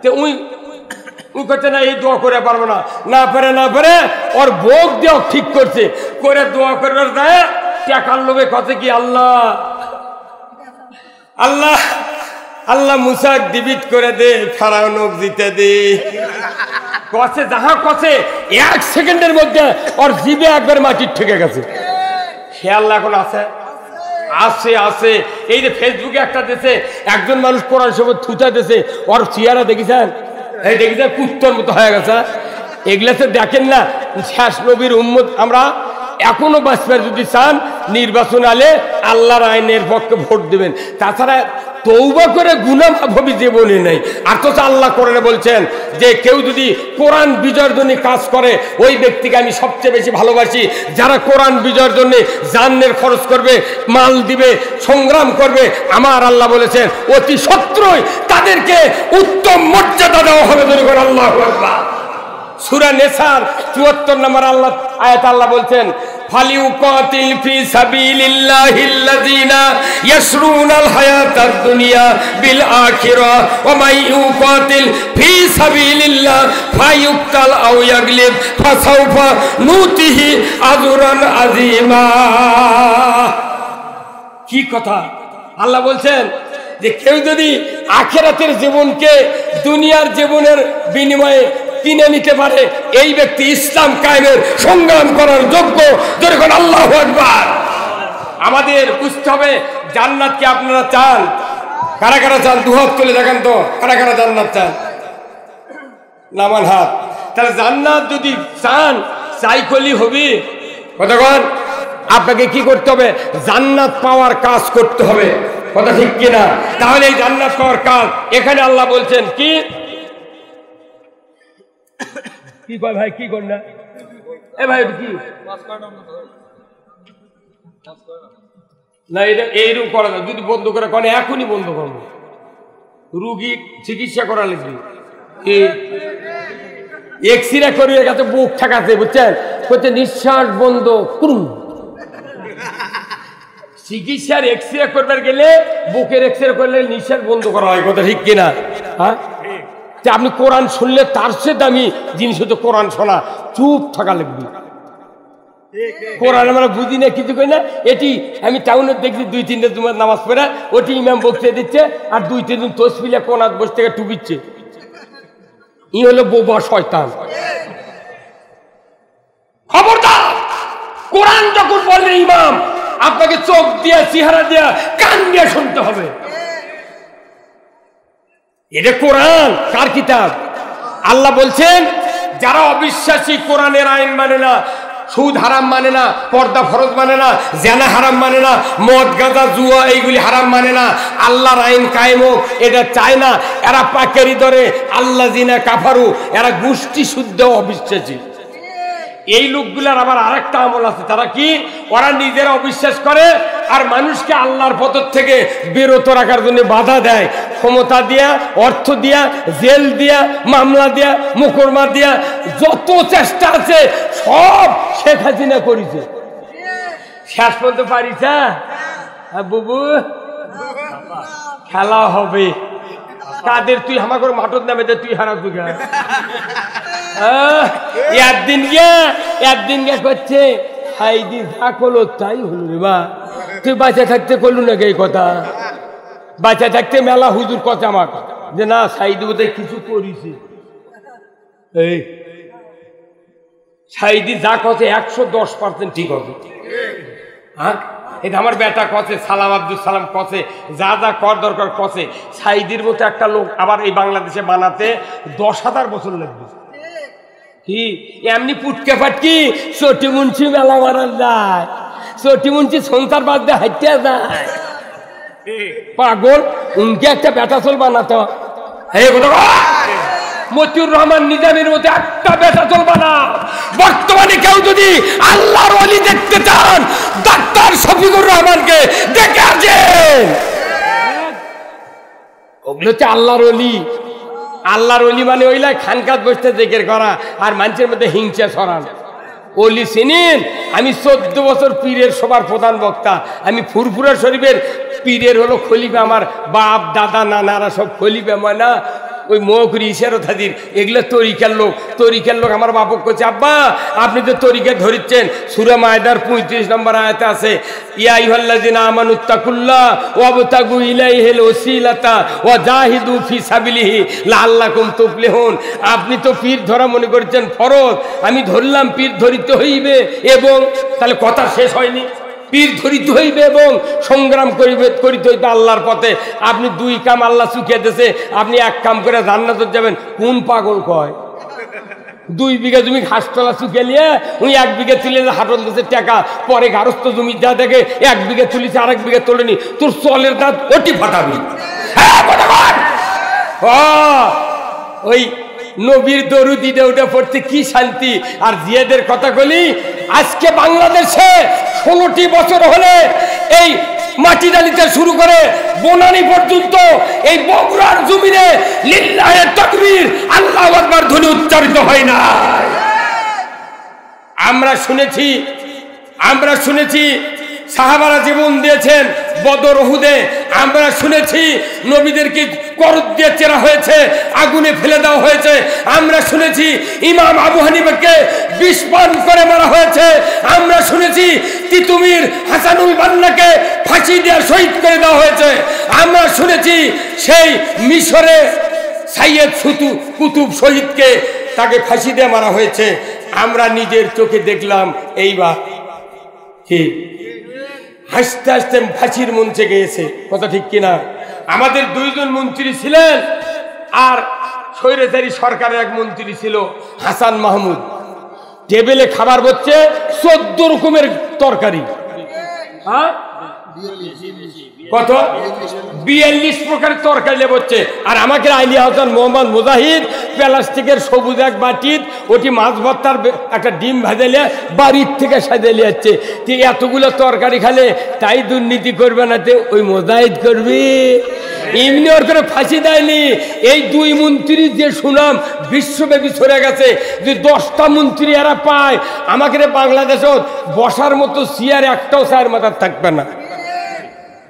তো ওই করছে না, এই দোয়া করে পারবো না, না পারে ওর ভোগ দিয়ে ঠিক করছে, করে দোয়া করবার দেয় টাকার লোভে কথা কি আল্লাহ আল্লাহ আল্লাহ মুসা ডিবিট করে দে, ফেরাউনক জিতে দে। কষে যাহা কষে 1 সেকেন্ডের মধ্যে ওর জিভে একবার মাটির ঠেকে গেছে। খেয়াল এখন আছে আছে আছে। এই যে ফেসবুকে একটা দেশে একজন মানুষ কোরআন শরীফ থুতা দেশে, ওর চেহারা দেখেছেন? এই দেখেছেন কুত্তর মতো হয়ে গেছে। এগুলাতে দেখেন না, শেষ নবীর উম্মত আমরা এখনো বাঁচবার যদি চান নির্বাচন আলে আল্লাহর আইনের পক্ষে ভোট দেবেন, তাছাড়া তৌবা করে গুনাহ মাফ হবে জীবনে নেই। আর তো আল্লাহ কোরআনে বলছেন যে কেউ যদি কোরআন বিজয়ের জন্য কাজ করে ওই ব্যক্তিকে আমি সবচেয়ে বেশি ভালোবাসি। যারা কোরআন বিজয়ের জন্য জানের খরচ করবে, মাল দিবে, সংগ্রাম করবে, আমার আল্লাহ বলেছেন অতি সত্ত্বই তাদেরকে উত্তম মর্যাদা দেওয়া হবে। আল্লাহু আকবার। সূরা নিসার 74 নম্বর আল্লাহ আয়াত আল্লাহ বলছেন ফালিউকাতিল ফি সাবিলিল্লাহিল্লাযিনা ইয়াশরুনাল হায়াতাদ দুনিয়া বিল আখিরাহ ওয়া মান ইউকাতিল ফি সাবিলিল্লাহ ফায়ুকতাল আও ইয়াগলিব ফাসাউফা নুতিহি আজরান আযীমা। কি কথা! আল্লাহ বলছেন যে কেউ যদি আখিরাতের জীবনকে দুনিয়ার জীবনের বিনিময়ে কিনে নিতে পারে, এই ব্যক্তি ইসলাম কায়েমের সংগ্রাম করার যোগ্য। যখন আল্লাহু আকবার। আমাদের বুঝতে হবে জান্নাত কি আপনারা চান? কারা কারা চান? দুহাত তুলে দেখেন তো, কারা কারা জান্নাত চান? নামান হাত। তাহলে জান্নাত যদি চান, চাই করলেই হবে। কতক্ষণ আপনাকে কি করতে হবে? জান্নাত পাওয়ার কাজ করতে হবে। কথা ঠিক কিনা? তাহলে এই জান্নাত পাওয়ার কাজ এখানে আল্লাহ বলছেন কি কি কয় ভাই, কি কর না এ ভাই, কি না এটা এইরকম করা যায়? যদি বন্ধ করে কোন এখনই বন্ধ করবো, রুগী চিকিৎসা করা লাগবে। এক্সরে করিয়ে গেছে, বুক ঠেকাচ্ছে, বুঝছেন? বলছে নিঃশ্বাস বন্ধ করুন। চিকিৎসার এক্সরে করবার গেলে বুকের এক্সরে করলে নিঃশ্বাস বন্ধ করা হয়। কথা ঠিক কিনা? হ্যাঁ, আপনি কোরআন শুনলে তার চেয়ে দামি জিনিস হচ্ছে কোরআন শোনা। চুপ থাকা লাগবে। কোরআন আমরা বুঝি না, কিছু করি না। এটি আমি টাউনে দেখছি 2-3 জুমার নামাজ পড়ে ওটি ইমাম বক্তৃতা দিচ্ছে আর 2-3 জন তসবিলে কোনাত বসে থেকে টুপিচ্ছে। ই হলো বোবা শয়তান। খবরদার! কোরআন যখন বললেন ইমাম, আপনাকে চোখ দিয়ে, চেহারা দিয়ে, কান দিয়ে শুনতে হবে। এটা কোরআন কার কিতাব? আল্লাহ বলছেন যারা অবিশ্বাসী, কোরআনের আইন মানে না, সুদ হারাম মানে না, পর্দা ফরজ মানে না, জেনা হারাম মানে না, মদ গাঁজা জুয়া এইগুলি হারাম মানে না, আল্লাহর আইন কায়েম হোক এটা চায় না, এরা পাকেরি ধরে আল্লাযিনা কাফারু, এরা গোষ্ঠী শুদ্ধ অবিশ্বাসী। এই লোকগুলার আবার আরেকটা আমল আছে। তারা কি? ওরা নিজেরা অবিশ্বাস করে আর মানুষকে আল্লাহর পথ থেকে বিরত রাখার জন্য বাধা দেয়। ক্ষমতা দিয়া, অর্থ দিয়া, জেল দিয়া, মামলা দিয়া, মোকদ্দমা দিয়া, যত চেষ্টা আছে সব শেখ হাসিনা করেছে। শেষ পর্যন্ত পারিছে বুবু খেলা হবে। কাদের তুই আমার করে মাঠের নামে তুই হারাবি? একদিন করছে হাইদি যা করলো তাই হলো রে বা। তুই বাঁচা থাকতে করলু নাকি এই কথা? বাঁচা থাকতে মেলা হুজুর কথা আমার যে না সাইদি বোধহয় কিছু করিস। এই সাইদি যা কথা 110% ঠিক হবে। হ্যাঁ, এটা আমার বেটা কছে, সালাম আব্দুল সালাম কছে, যা যা কর দরকার কছে। সাইদির মতো একটা লোক আবার এই বাংলাদেশে বানাতে 10,000 বছর লাগবে। কি এমনি পুটকে ফাটকি চটি মুন্সি মেলা মারা যায়, চটি মুন্সি সংসার বাদ দিয়ে হাঁটতে যায়। পাগল, উনকে একটা বেটা চল বানাতো। মতিউর রহমান নিজামীর মতো একটা বেটা চলবে না। বর্তমানে কেউ যদি আল্লাহর ওলি দেখতে চান, ডাক্তার শফিকুর রহমানকে দেখে আসেন। ওগুলো হচ্ছে আল্লাহর ওলি। আল্লাহর ওলি মানে ওইলাই খানকাত বসতে জিকির করা আর মানুষের মধ্যে হিংসা ছড়ান। ওলি চিনেন? আমি 14 বছর পীরের সবার প্রধান বক্তা। আমি ফুরফুরা শরীফের পীরের হলো খলিফা। আমার বাপ দাদা নানারা সব খলিফা। ময়না ওই মৌখুরি ইশারত হাজির, এগুলো তরিকার লোক। তরিকার লোক আমার বাপক কইছে, আব্বা আপনি তো তরিকা ধরিচ্ছেন। সূরা মায়দার 35 নম্বর আয়াতে আছে, ইয়া আইয়ুহাল্লাযিনা আমানুত্তাকুল্লাহ ওয়াবতাগু ইলাইহিল ওসিলাতা ওয়া জাহিদু ফি সাবিলিহি লাআল্লাকুম তুফলিহুন। আপনি তো পীর ধরা মনে করছেন ফরজ, আমি ধরলাম পীর ধরিতে হইবে, এবং তাহলে কথা শেষ হয়নি। পীর ধরিতে হইবে এবং সংগ্রাম করিতে হইবে আল্লাহর পথে। আপনি 2 কাম আল্লাহ চুকিয়ে দিয়েছে, আপনি 1 কাম করে জান্নাতে যাবেন। কোন পাগল কয় 2 বিঘা জমি ঘাসতলা চুকিয়ে নিয়ে উনি 1 বিঘা তুলে হাটল দিয়েছে টাকা, পরে গারস্থ জমি যা দেখে 1 বিঘা তুলিছে, 1 বিঘা তোলেনি। তোর চলের দাঁত ওটি ফাটাবি। ওই নবীর দরুদ ঈদে ওটা পড়তে কি শান্তি। আর জিয়াদের কথা বলি, আজকে বাংলাদেশে 16টি বছর হলে এই মাটি ডালিতে শুরু করে বনানী পর্যন্ত এই বগুড়ার জমিনে লিল্লাহে তাকবীর আল্লাহু আকবার ধ্বনি উচ্চারিত হয় না। আমরা শুনেছি সাহাবারা জীবন দিয়েছেন বদর উহুদে। আমরা শুনেছি নবীদেরকে করদ দিয়ে চেরা হয়েছে, আগুনে ফেলে দেওয়া হয়েছে। আমরা শুনেছি ইমাম আবু হানিফাকে বিষ পান করে মারা হয়েছে। আমরা শুনেছি তিতুমির হাসানুল বান্নাকে ফাঁসি দিয়ে শহীদ করে দেওয়া হয়েছে। আমরা শুনেছি সেই মিশরে সাইয়েদ কুতুব শহীদকে তাকে ফাঁসি দিয়ে মারা হয়েছে। আমরা নিজের চোখে দেখলাম এইবার কি হাসতে হাসতে ফাঁসির মঞ্চে গিয়েছে। কথা ঠিক কিনা? আমাদের 2 জন মন্ত্রী ছিলেন, আর স্বৈরাচারী সরকারের এক মন্ত্রী ছিল হাসান মাহমুদ। টেবিলে খাবার হচ্ছে 14 রকমের তরকারি। হ্যাঁ, কত 42 প্রকারের তরকারি লেবচ্ছে। আর আমাকে আলী হাসান মোহাম্মদ মুজাহিদ প্লাস্টিকের সবুজ এক বাটির ওটি মাছ ভর্তার একটা ডিম ভাজালে বাড়ির থেকে সাজালে যাচ্ছে। তুই এতগুলো তরকারি খালে তাই দুর্নীতি করবে না, তে ওই মুজাহিদ করবি? এমনি ওর করে ফাঁসি দেয়নি। এই 2 মন্ত্রী যে সুনাম বিশ্বব্যাপী ছড়ে গেছে, যে 10টা মন্ত্রী এরা পায়, আমাকে বাংলাদেশত বসার মতো চেয়ার একটাও চায়ের মাথার থাকবে না।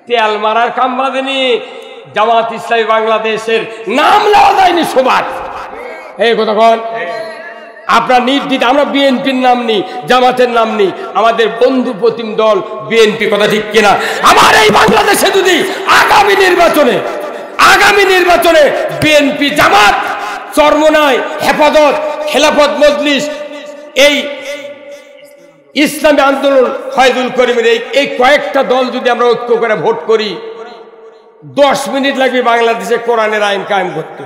তেল মারার কাম বাঁধেনি। জামাত ইসলামী বাংলাদেশের নাম নেওয়া যায়নি সবার। এই কথা কন আপনার নির্দিষ্ট। আমরা বিএনপির নাম নিই, জামাতের নাম নিই, আমাদের বন্ধু প্রতিম দল বিএনপি। কথা ঠিক কিনা? আমার এই বাংলাদেশে যদি আগামী নির্বাচনে বিএনপি, জামাত, চরমনাই, হেফাজত, খেলাফত মজলিস, এই ইসলামী আন্দোলন, ফয়জুল করিমের এই কয়েকটা দল যদি আমরা ঐক্য করে ভোট করি, 10 মিনিট লাগবে বাংলাদেশে কোরআনের আইন কায়েম করতে।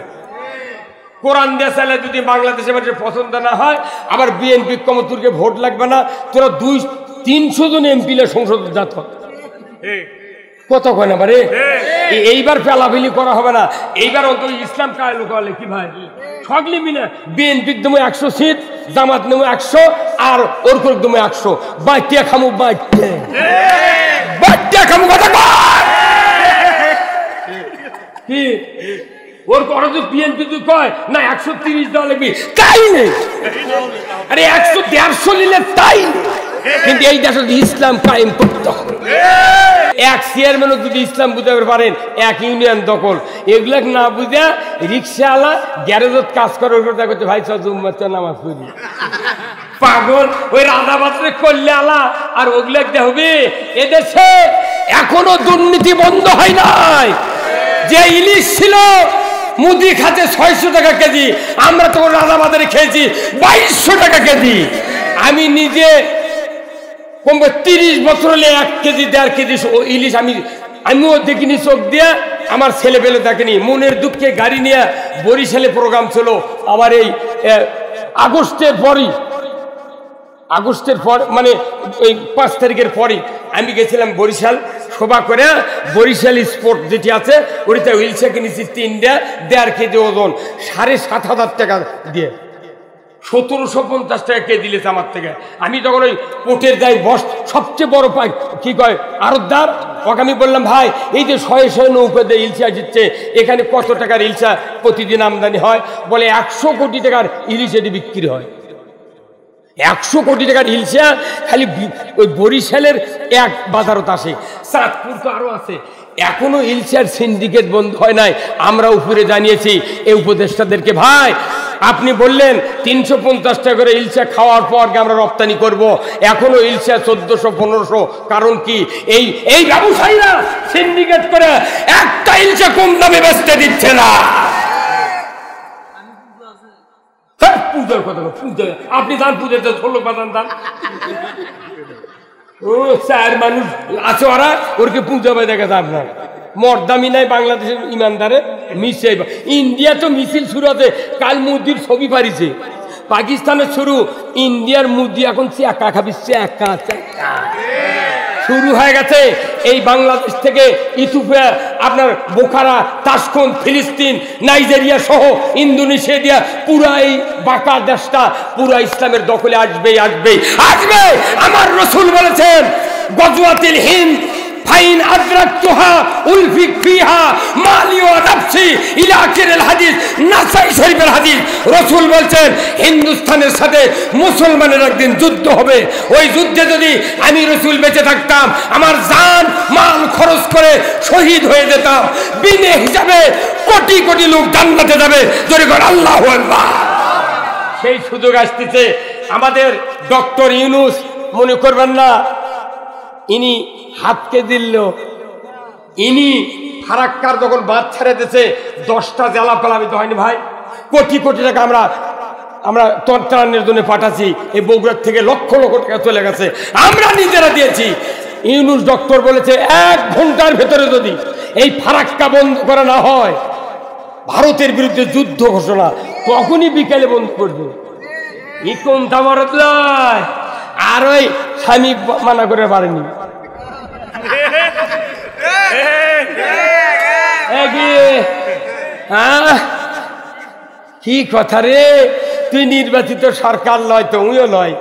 কোরআন দিয়ে চাইলে যদি বাংলাদেশের মানুষের পছন্দ না হয়, আবার বিএনপি কমতুরকে ভোট লাগবে না। তোরা 200-300 জন এমপি সংসদ জাত কত কয় না বারে। এইবার পেলাফেলি করা হবে না। এইবার অন্তত ইসলাম কায়েম করলে কি ভাই সকলি মিলে বিএনপির দমে 100 সিট, জামাত নেমে 100, আর ওর করে দমে 100। বাচ্চা খামু বাচ্চা খামু কথা কি ওর করে তো বিএনপি তুই কয় না 130 দেওয়া লাগবি, তাই নেই। আরে 100-150 নিলে তাই নেই। কিন্তু এই দেশে ইসলাম কায়েম করতে হবে। এক চেয়ারম্যানও যদি ইসলাম বুঝাতে পারেন, এক ইউনিয়ন দখল, এগুলা না বুঝে রিক্সাওয়ালা গ্যারেজত কাজ করে করতে ভাই চুম্মাচ্ছা নামাজ পড়ি পাগল। ওই রাজাবাজারে করলে আলা আর ওগুলা হবে। এদেশে এখনো দুর্নীতি বন্ধ হয় নাই। যে ইলিশ ছিল মুদি খাতে 600 টাকা কেজি, আমরা তো রাজাবাজারে খেয়েছি 2200 টাকা কেজি। আমি নিজে কমবে 30 বছর হলে 1 কেজি 1.5 কেজি ইলিশ আমিও দেখিনি চোখ দিয়ে, আমার ছেলে পেলে দেখেনি। মনের দুঃখে গাড়ি নিয়ে বরিশালে প্রোগ্রাম ছিল আমার এই আগস্টের পর মানে ওই 5 তারিখের পরই আমি গেছিলাম বরিশাল। শোভা করে বরিশাল স্পোর্ট যেটি আছে ওইটা হুইলচেয়ার কিনেছি 1.5 কেজি ওজন 7,500 টাকা দিয়ে 1750 টাকা কে দিলেছে আমার থেকে। আমি তখন ওই পোটের যাই বস সবচেয়ে বড় পাই কি কয় আড়তদার, ওকে আমি বললাম ভাই এই যে 100 নৌকো দিয়ে ইলশা দিচ্ছে এখানে কত টাকার ইলশা প্রতিদিন আমদানি হয়? বলে 100 কোটি টাকার ইলিশ এটি বিক্রি হয়। 100 কোটি টাকার ইলশা খালি ওই বরিশালের এক বাজারত আসে, চাঁদপুর তো আরো আছে। এখনো ইলশার সিন্ডিকেট বন্ধ হয় নাই। আমরা উপরে জানিয়েছি এই উপদেষ্টাদেরকে, ভাই আপনি বললেন 350 টাকা করে ইলশা খাওয়ার পর আমরা রপ্তানি করব, এখনো ইলশা 1400-1500। কারণ কি? এই ব্যবসায়ীরা সিন্ডিকেট করে একটা ইলশা কম দামে বেচতে দিচ্ছে না। পূজার কথা পূজা আপনি যান পূজাতে 16 পাতান দান। ও 4 মানুষ আছে ওরা ওরকে পূজা পায় দেখা যায় আপনার মর্দামি নাই বাংলাদেশের ইমানদারে মিশে। ইন্ডিয়া তো মিছিল শুরু আছে, কাল মোদির ছবি পারিছে। পাকিস্তানের শুরু, ইন্ডিয়ার মোদি এখন চাকা খাবি, চাকা চাকা শুরু হয়ে গেছে। এই বাংলাদেশ থেকে ইথিওপিয়া, আপনার বোখারা, তাশকন্দ, ফিলিস্তিন, নাইজেরিয়া সহ ইন্দোনেশিয়া, পুরা এই বাঁকা দেশটা পুরা ইসলামের দখলে আসবেই আসবেই আসবে। আমার রাসূল বলেছেন গজওয়াতিল হিন্দ ফাইন আদরাকতুহা উলফিক ফিহা মালি ওয়া নাফসি ইলা আখিরিল হাদিস, নাসাই শরীফের হাদিস। রাসূল বলেন হিন্দুস্তানের সাথে মুসলমানের একদিন যুদ্ধ হবে। ওই যুদ্ধে যদি আমি রাসূল বেঁচে থাকতাম আমার জান মাল খরচ করে শহীদ হয়ে যেতাম, বিনে হিসাবে কোটি কোটি লোক জান্নাতে যাবে। জোরে করে আল্লাহু আকবার। সেই সুযোগ আসতেছে। আমাদের ডক্টর ইউনূস, মনে করবেন না ইনি হাতকে দিল, ইনি ফারাক্কার যখন বাঁধ ছেড়ে দিয়েছে 10টা জেলা প্লাবিত হয়নি ভাই? কোটি কোটি টাকা আমরা ত্রাণের জন্য পাঠাচ্ছি। এই বগুড়ার থেকে লক্ষ লক্ষ টাকা চলে গেছে, আমরা নিজেরা দিয়েছি। ইউনূস ডক্টর বলেছে 1 ঘন্টার ভেতরে যদি এই ফারাক্কা বন্ধ করা না হয়, ভারতের বিরুদ্ধে যুদ্ধ ঘোষণা, তখনই বিকেলে বন্ধ করবে। ই কোন তামারত লয়। আর ওই স্বামী মানা করে পারেনি। কি কথা রে, তুই নির্বাচিত সরকার লয় তো, উইও লয়,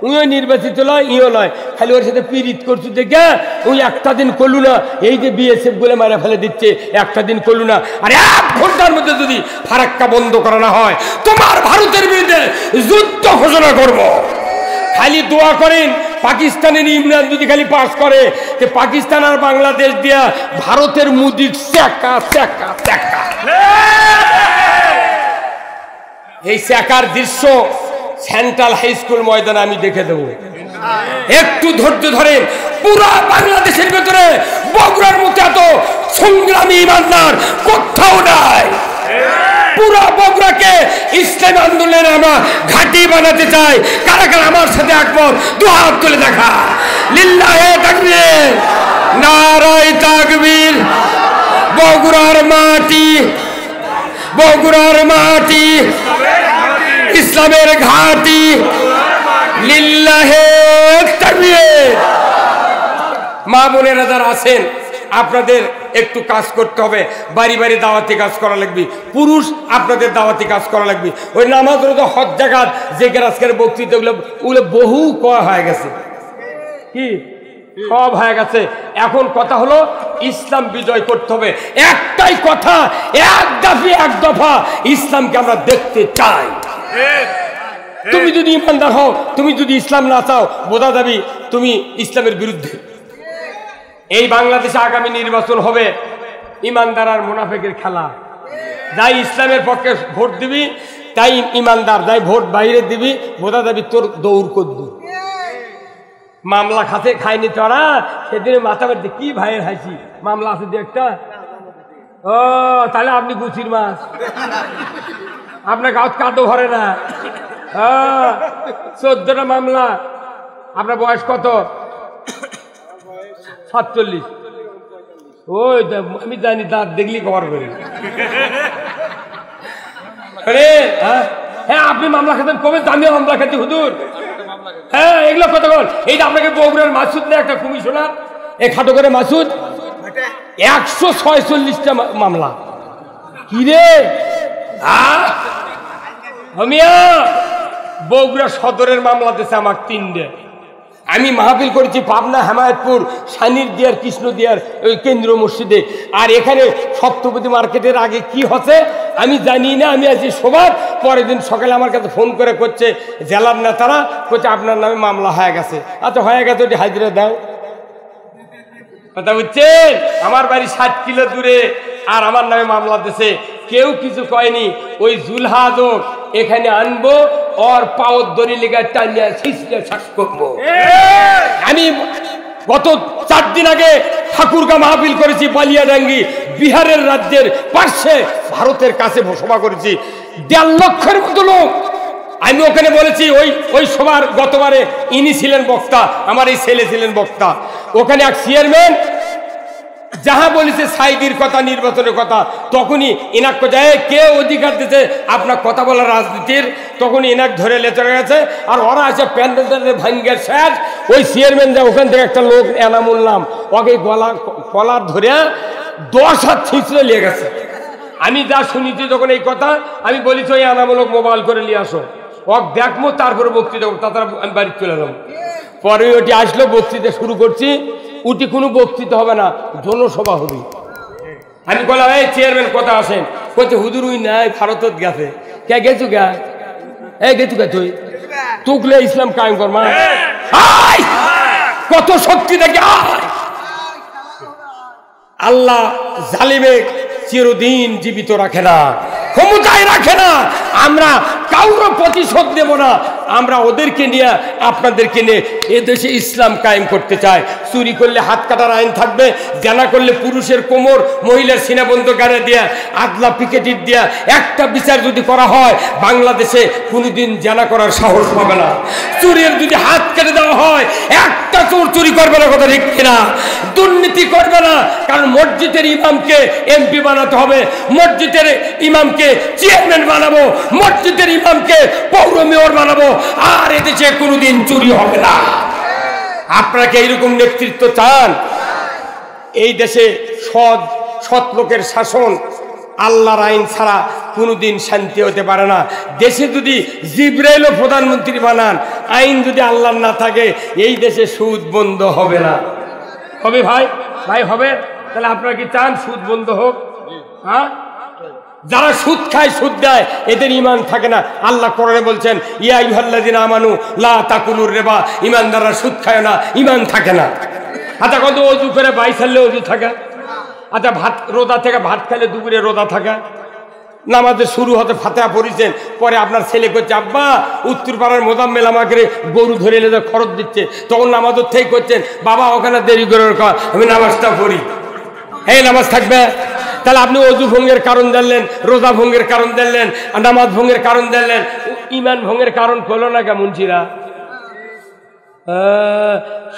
উইও নির্বাচিত লয়, ইও লয়, খালি ওর সাথে পীড়িত করছু দেখে ওই একটা দিন করলু না। এই যে বিএসএফ বলে মারা ফেলে দিচ্ছে, একটা দিন করলু না। আর 1 ঘন্টার মধ্যে যদি ফারাক্কা বন্ধ করা না হয়, তোমার ভারতের বিরুদ্ধে যুদ্ধ ঘোষণা করব। খালি দোয়া করেন পাকিস্তানের ইমরান যদি খালি পাস করে, যে পাকিস্তান আর বাংলাদেশ দিয়া ভারতের মুদির চাকা চাকা চাকা। এই চাকার দৃশ্য সেন্ট্রাল হাই স্কুল ময়দানে আমি দেখে দেবো। একটু ধৈর্য ধরে। পুরা বাংলাদেশের ভেতরে বগুড়ার মতো এত সংগ্রামী ইমানদার কোথাও নাই। পুরা বগুড়াকে ইসলামী আন্দোলনের আমরা ঘাঁটি বানাতে চাই। কারা কারা আমার সাথে একবার দুহাত তুলে দেখা। লিল্লাহে তাকবীর, নারায়ে তাকবীর। বগুড়ার মাটি, বগুড়ার মাটি ইসলামের ঘাঁটি। লিল্লাহে তাকবীর। মা বোনেরা যারা আছেন, আপনাদের একটু কাজ করতে হবে। বাড়ি বাড়ি দাওয়াতি কাজ করা লাগবে। পুরুষ আপনাদের দাওয়াতি কাজ করা লাগবে। ওই নামাজ রোজা হজ জাকাত যে আজকের বক্তৃতা ওগুলো বহু কয়া হয়ে গেছে, কি সব হয়ে গেছে। এখন কথা হলো ইসলাম বিজয় করতে হবে। একটাই কথা, এক দফা ইসলামকে আমরা দেখতে চাই। তুমি যদি ইমানদার হও, তুমি যদি ইসলাম না চাও, বোঝা যাবে তুমি ইসলামের বিরুদ্ধে। এই বাংলাদেশে আগামী নির্বাচন হবে ইমানদার আর মুনাফিকের খেলা। যাই ইসলামের পক্ষে ভোট দিবি তাই ইমানদার, যাই ভোট বাইরে দিবি বোঝা যাবি তোর দৌড় করবি। মামলা খায়নি তোরা, সেদিনে মাথা বাড়িতে কি ভাইয়ের হাসি। মামলা আছে দু একটা। ও তাহলে আপনি গুছির মাছ, আপনার গাছ কাদো ভরে না। 14টা মামলা। আপনার বয়স কত? 47। ওই আমি জানি, দাঁত দেখলি কভার করি। হ্যাঁ আপনি মামলা খেতেন কবে? আমিও মামলা খেতে হুজুর। হ্যাঁ এগুলো কথা বল। এইটা আপনাকে বগুড়ার মাসুদ না একটা কমিশনার, এ খাটো করে মাসুদ 146টা মামলা কি রে আমিয়া বগুড়া সদরের মামলা দিয়েছে আমার 3টে। আমি মাহফিল করেছি পাবনা, হেমায়তপুর, সানির দিয়ার, কৃষ্ণ দিয়ার ওই কেন্দ্রীয় মসজিদে। আর এখানে সপ্তপতি মার্কেটের আগে কি হচ্ছে আমি জানি না। আমি আছি সবার পরের দিন সকালে আমার কাছে ফোন করে করছে জেলার নেতারা, করছে আপনার নামে মামলা হয়ে গেছে। আচ্ছা হয়ে গেছে, ওটি হাজিরা দাও। কথা বুঝছেন? আমার বাড়ি 60 কিলো দূরে, আর আমার নামে মামলা দিয়েছে। কেউ কিছু কয়নি। ওই জুলহাজক এখানে আনবো, ওর পাওয়ার দড়ি লেগে টানিয়া ছিঁচড়ে শ্বাস করবো। আমি গত 4 দিন আগে ঠাকুরগা মাহফিল করেছি বালিয়াডাঙ্গি, বিহারের রাজ্যের পাশে, ভারতের কাছে সভা করেছি। 1.5 লক্ষের মতো লোক। আমি ওখানে বলেছি ওই সবার গতবারে ইনি ছিলেন বক্তা, আমার এই ছেলে ছিলেন বক্তা। ওখানে এক চেয়ারম্যান যাহা বলেছে সাইদির কথা, নির্বাচনের কথা, তখনই এনাক যায় কে অধিকার দিতে আপনার কথা বলার রাজনীতির, তখনই এনাক ধরে লেচে গেছে। আর ওরা আছে প্যান্ডেল ভাঙ্গের শেষ। ওই চেয়ারম্যান যা ওখান থেকে একটা লোক এনামুল নাম, ওকে কলার ধরে 10 হাত ছিঁচড়ে নিয়ে গেছে। আমি যা শুনেছি যখন এই কথা, আমি বলেছি ওই এনামূলক মোবাইল করে নিয়ে আসো, ওক দেখবো, তারপরে বক্তৃতা করবো। তাছাড়া আমি বাড়ি চলে যাবো। পরে ওটি আসলো, বক্তৃতা শুরু করছি। উটি কোনো বক্তৃতা হবে না, জনসভা হবে। আমি বললাম এই চেয়ারম্যান কথা আসেন, বলছে হুজুর উই নাই, ভারতত গেছে। কে গেছু গা? এই গেছু গা তুই? তুকলে ইসলাম কায়েম কর মা। কত শক্তি দেখে আল্লাহ জালিমে চিরদিন জীবিত রাখে না, ক্ষমতায় রাখে না। আমরা কাউর প্রতিশোধ নেব না। আমরা ওদেরকে নিয়ে, আপনাদেরকে নিয়ে এদেশে ইসলাম কায়েম করতে চাই। চুরি করলে হাত কাটার আইন থাকবে, জানা করলে পুরুষের কোমর, মহিলার সীনাবন্ধ গাড়ে দিয়া, আদলা পিকেটির দিয়া একটা বিচার যদি করা হয়, বাংলাদেশে কোনোদিন জানা করার সাহস পাবে না। চুরির যদি হাত কেটে দেওয়া হয়, একটা চোর চুরি করবে না, কথা ঠিক কিনা? দুর্নীতি করবে না, কারণ মসজিদের ইমামকে এমপি বানাতে হবে, মসজিদের ইমামকে চেয়ারম্যান বানাবো, মসজিদের ইমামকে পৌর মেয়র বানাবো, আর এদেশে কোনোদিন চুরি হবে না। আপনাকে এইরকম নেতৃত্ব চান? এই দেশে সৎ লোকের শাসন, আল্লাহর আইন ছাড়া কোনোদিন শান্তি হতে পারে না। দেশে যদি জিবরাইলও প্রধানমন্ত্রী বানান, আইন যদি আল্লাহর না থাকে, এই দেশে সুদ বন্ধ হবে না। হবে ভাই? ভাই হবে? তাহলে আপনারা কি চান সুদ বন্ধ হোক? হ্যাঁ, যারা সুদ খায়, সুদ দেয়, এদের ইমান থাকে না। আল্লাহ কোরআনে বলছেন ইয়া আইয়ুহাল্লাযিনা আমানু লা তাকুলুর রিবা, ইমানদাররা সুদ খায় না, ইমান থাকে না। আচ্ছা কত ওযু করে 22 সালে ওযু থাকে? আচ্ছা ভাত রোজা থেকে ভাত খেলে দুপুরে রোজা থাকে? নামাজের শুরু হতে ফাতিহা পড়িছেন, পরে আপনার ছেলে করছে আব্বা উত্তর পাড়ার মোজাম্মেল আমাকে গরু ধরে এলে খরচ দিচ্ছে, তখন নামাজের থেকে করছেন বাবা ওখানে দেরি করে আমি নামাজটা পড়ি। এই নামাজ থাকবে? তাহলে আপনি অজু ভঙ্গের কারণ জানলেন, রোজা ভঙ্গের কারণ জানলেন, নামাজ ভঙ্গের কারণ জানলেন, ইমান ভঙ্গের কারণ করলো না কেমন মুন্সিরা?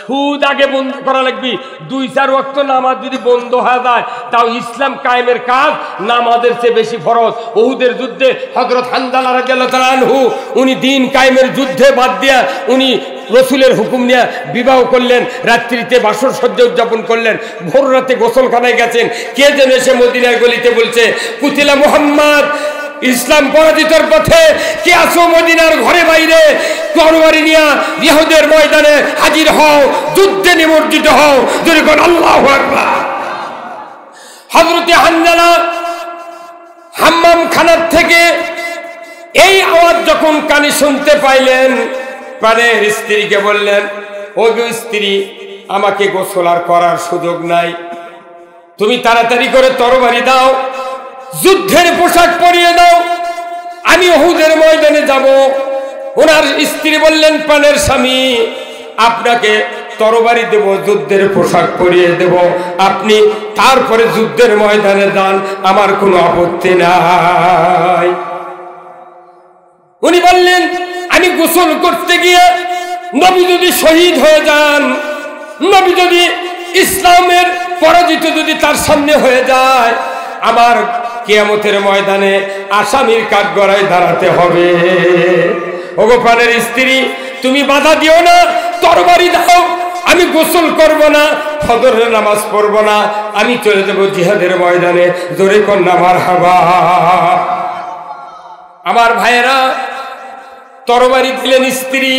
সুদ আগে বন্ধ করা লাগবে। 2-4 ওয়াক্ত নামাজ যদি বন্ধ হয়ে যায়, তাও ইসলাম কায়েমের কাজ নামাজের চেয়ে বেশি ফরজ। উহুদের যুদ্ধে হযরত হানজালা রাদিয়াল্লাহু তাআলা আনহু, উনি দিন কায়েমের যুদ্ধে বাদ দিয়া উনি রসুলের হুকুম নিয়ে বিবাহ করলেন, রাত্রিতে বাসর সজ্জা উদযাপন করলেন, ভোর রাতে গোসলখানায় গেছেন। কে যেন এসে মদিনার গলিতে বলছে কুতিলা মুহাম্মদ, ইসলাম পরাজিতর পথে, কে আছো মদিনার ঘরে বাইরে, তরবারি নিয়ে ইহুদের ময়দানে হাজির হও, যুদ্ধে নিমজ্জিত হও, যদি কোন আল্লাহু আকবার। হযরত হানজালা হাম্মাম খানার থেকে এই আওয়াজ যখন কানে শুনতে পাইলেন, প্রাণের স্ত্রীকে বললেন ও গো স্ত্রী, আমাকে গোসল আর করার সুযোগ নাই, তুমি তাড়াতাড়ি করে তরবারি দাও, যুদ্ধের পোশাক পরিয়ে দাও, আমি উহুদের ময়দানে যাব। ওনার স্ত্রী বললেন প্রাণের স্বামী, আপনাকে তরবারি দেব, যুদ্ধের পোশাক পরিয়ে দেব, আপনি তারপরে যুদ্ধের ময়দানে যান, আমার কোনো আপত্তি নাই। উনি বললেন আমি গোসল করতে গিয়ে নবী যদি শহীদ হয়ে যান, নবী যদি ইসলামের পরাজিত যদি তার সামনে হয়ে যায়, আমার কিয়ামতের ময়দানে আসামির কাঠগড়ায় দাঁড়াতে হবে। ওগো প্রাণের স্ত্রী, তুমি বাধা দিও না, তরবারি দাও, আমি গোসল করব না, ফজরের নামাজ পড়ব না, আমি চলে যাব জিহাদের ময়দানে। জোরে কন্যা মারহাবা। আমার ভাইয়েরা, তরবারি দিলেন স্ত্রী,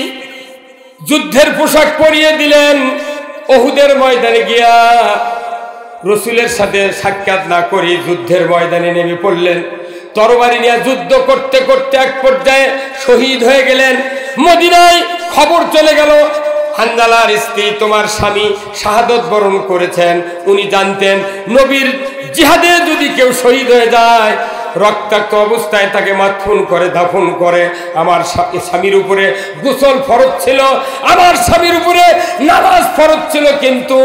যুদ্ধের পোশাক পরিয়ে দিলেন। উহুদের ময়দানে গিয়া রসুলের সাথে সাক্ষাৎ না করে যুদ্ধের ময়দানে নেমে পড়লেন। তরবারি নিয়ে যুদ্ধ করতে করতে এক পর্যায়ে শহীদ হয়ে গেলেন। মদিনায় খবর চলে গেল, হানজালার স্ত্রী তোমার স্বামী শাহাদত বরণ করেছেন। উনি জানতেন নবীর জিহাদে যদি কেউ শহীদ হয়ে যায়, রক্তাক্ত অবস্থায় তাকে মাদফুন করে, দাফন করে। আমার স্বামীর উপরে গোসল ফরজ ছিল, আমার স্বামীর উপরে নামাজ ফরজ ছিল, কিন্তু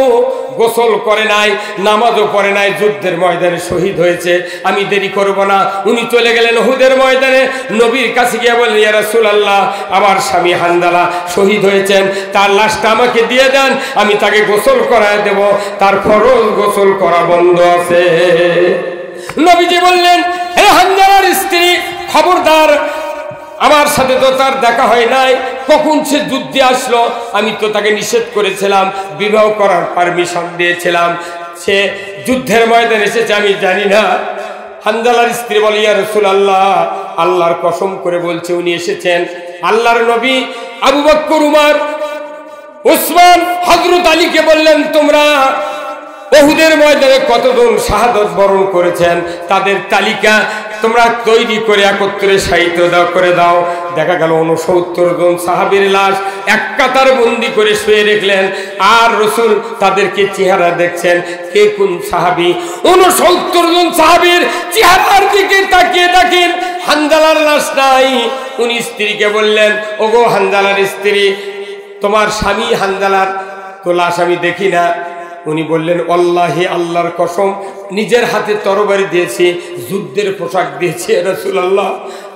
গোসল করে নাই, নামাজও পড়ে নাই, যুদ্ধের ময়দানে শহীদ হয়েছে। আমি দেরি করব না। উনি চলে গেলেন উহুদের ময়দানে, নবীর কাছে গিয়ে বললেন, ইয়া রাসূলুল্লাহ, আমার স্বামী হানজালা শহীদ হয়েছেন, তার লাশটা আমাকে দিয়ে দেন, আমি তাকে গোসল করায় দেব, তার ফরজ গোসল করা বন্ধ আছে। নবীজি বললেন, হে হানজালার স্ত্রী, খবরদার, আমার সাথে তো তার দেখা হয় নাই, কখন সে যুদ্ধে আসলো? আমি তো তাকে নিষেধ করেছিলাম, বিবাহ করার পারমিশন দিয়েছিলাম, সে যুদ্ধের ময়দানে এসেছে আমি জানি না। হানজালার স্ত্রী বলে, ইয়া রাসূলুল্লাহ, আল্লাহর কসম করে বলছে উনি এসেছেন। আল্লাহর নবী আবু বকর, উমর, উসমান, হযরত আলীকে বললেন, তোমরা উহুদের ময়দানে কতজন শাহাদত বরণ করেছেন তাদের তালিকা তোমরা তৈরি করে একত্রে সাহিত্য করে দাও। দেখা গেল 69 জন সাহাবীর লাশ এক কাতার বন্দি করে শুয়ে রাখলেন, আর রসুল তাদেরকে চেহারা দেখছেন কে কোন সাহাবী। 69 জন সাহাবীর চেহারার দিকে তাকিয়ে দেখেন হানজালার লাশ নাই। উনি স্ত্রীকে বললেন, ওগো হানজালার স্ত্রী, তোমার স্বামী হানজালার তো লাশ আমি দেখি না। উনি বললেন, আল্লাহি, আল্লাহর কসম, নিজের হাতে তরবারি দিয়েছি, যুদ্ধের পোশাক দিয়েছি, রাসূলুল্লাহ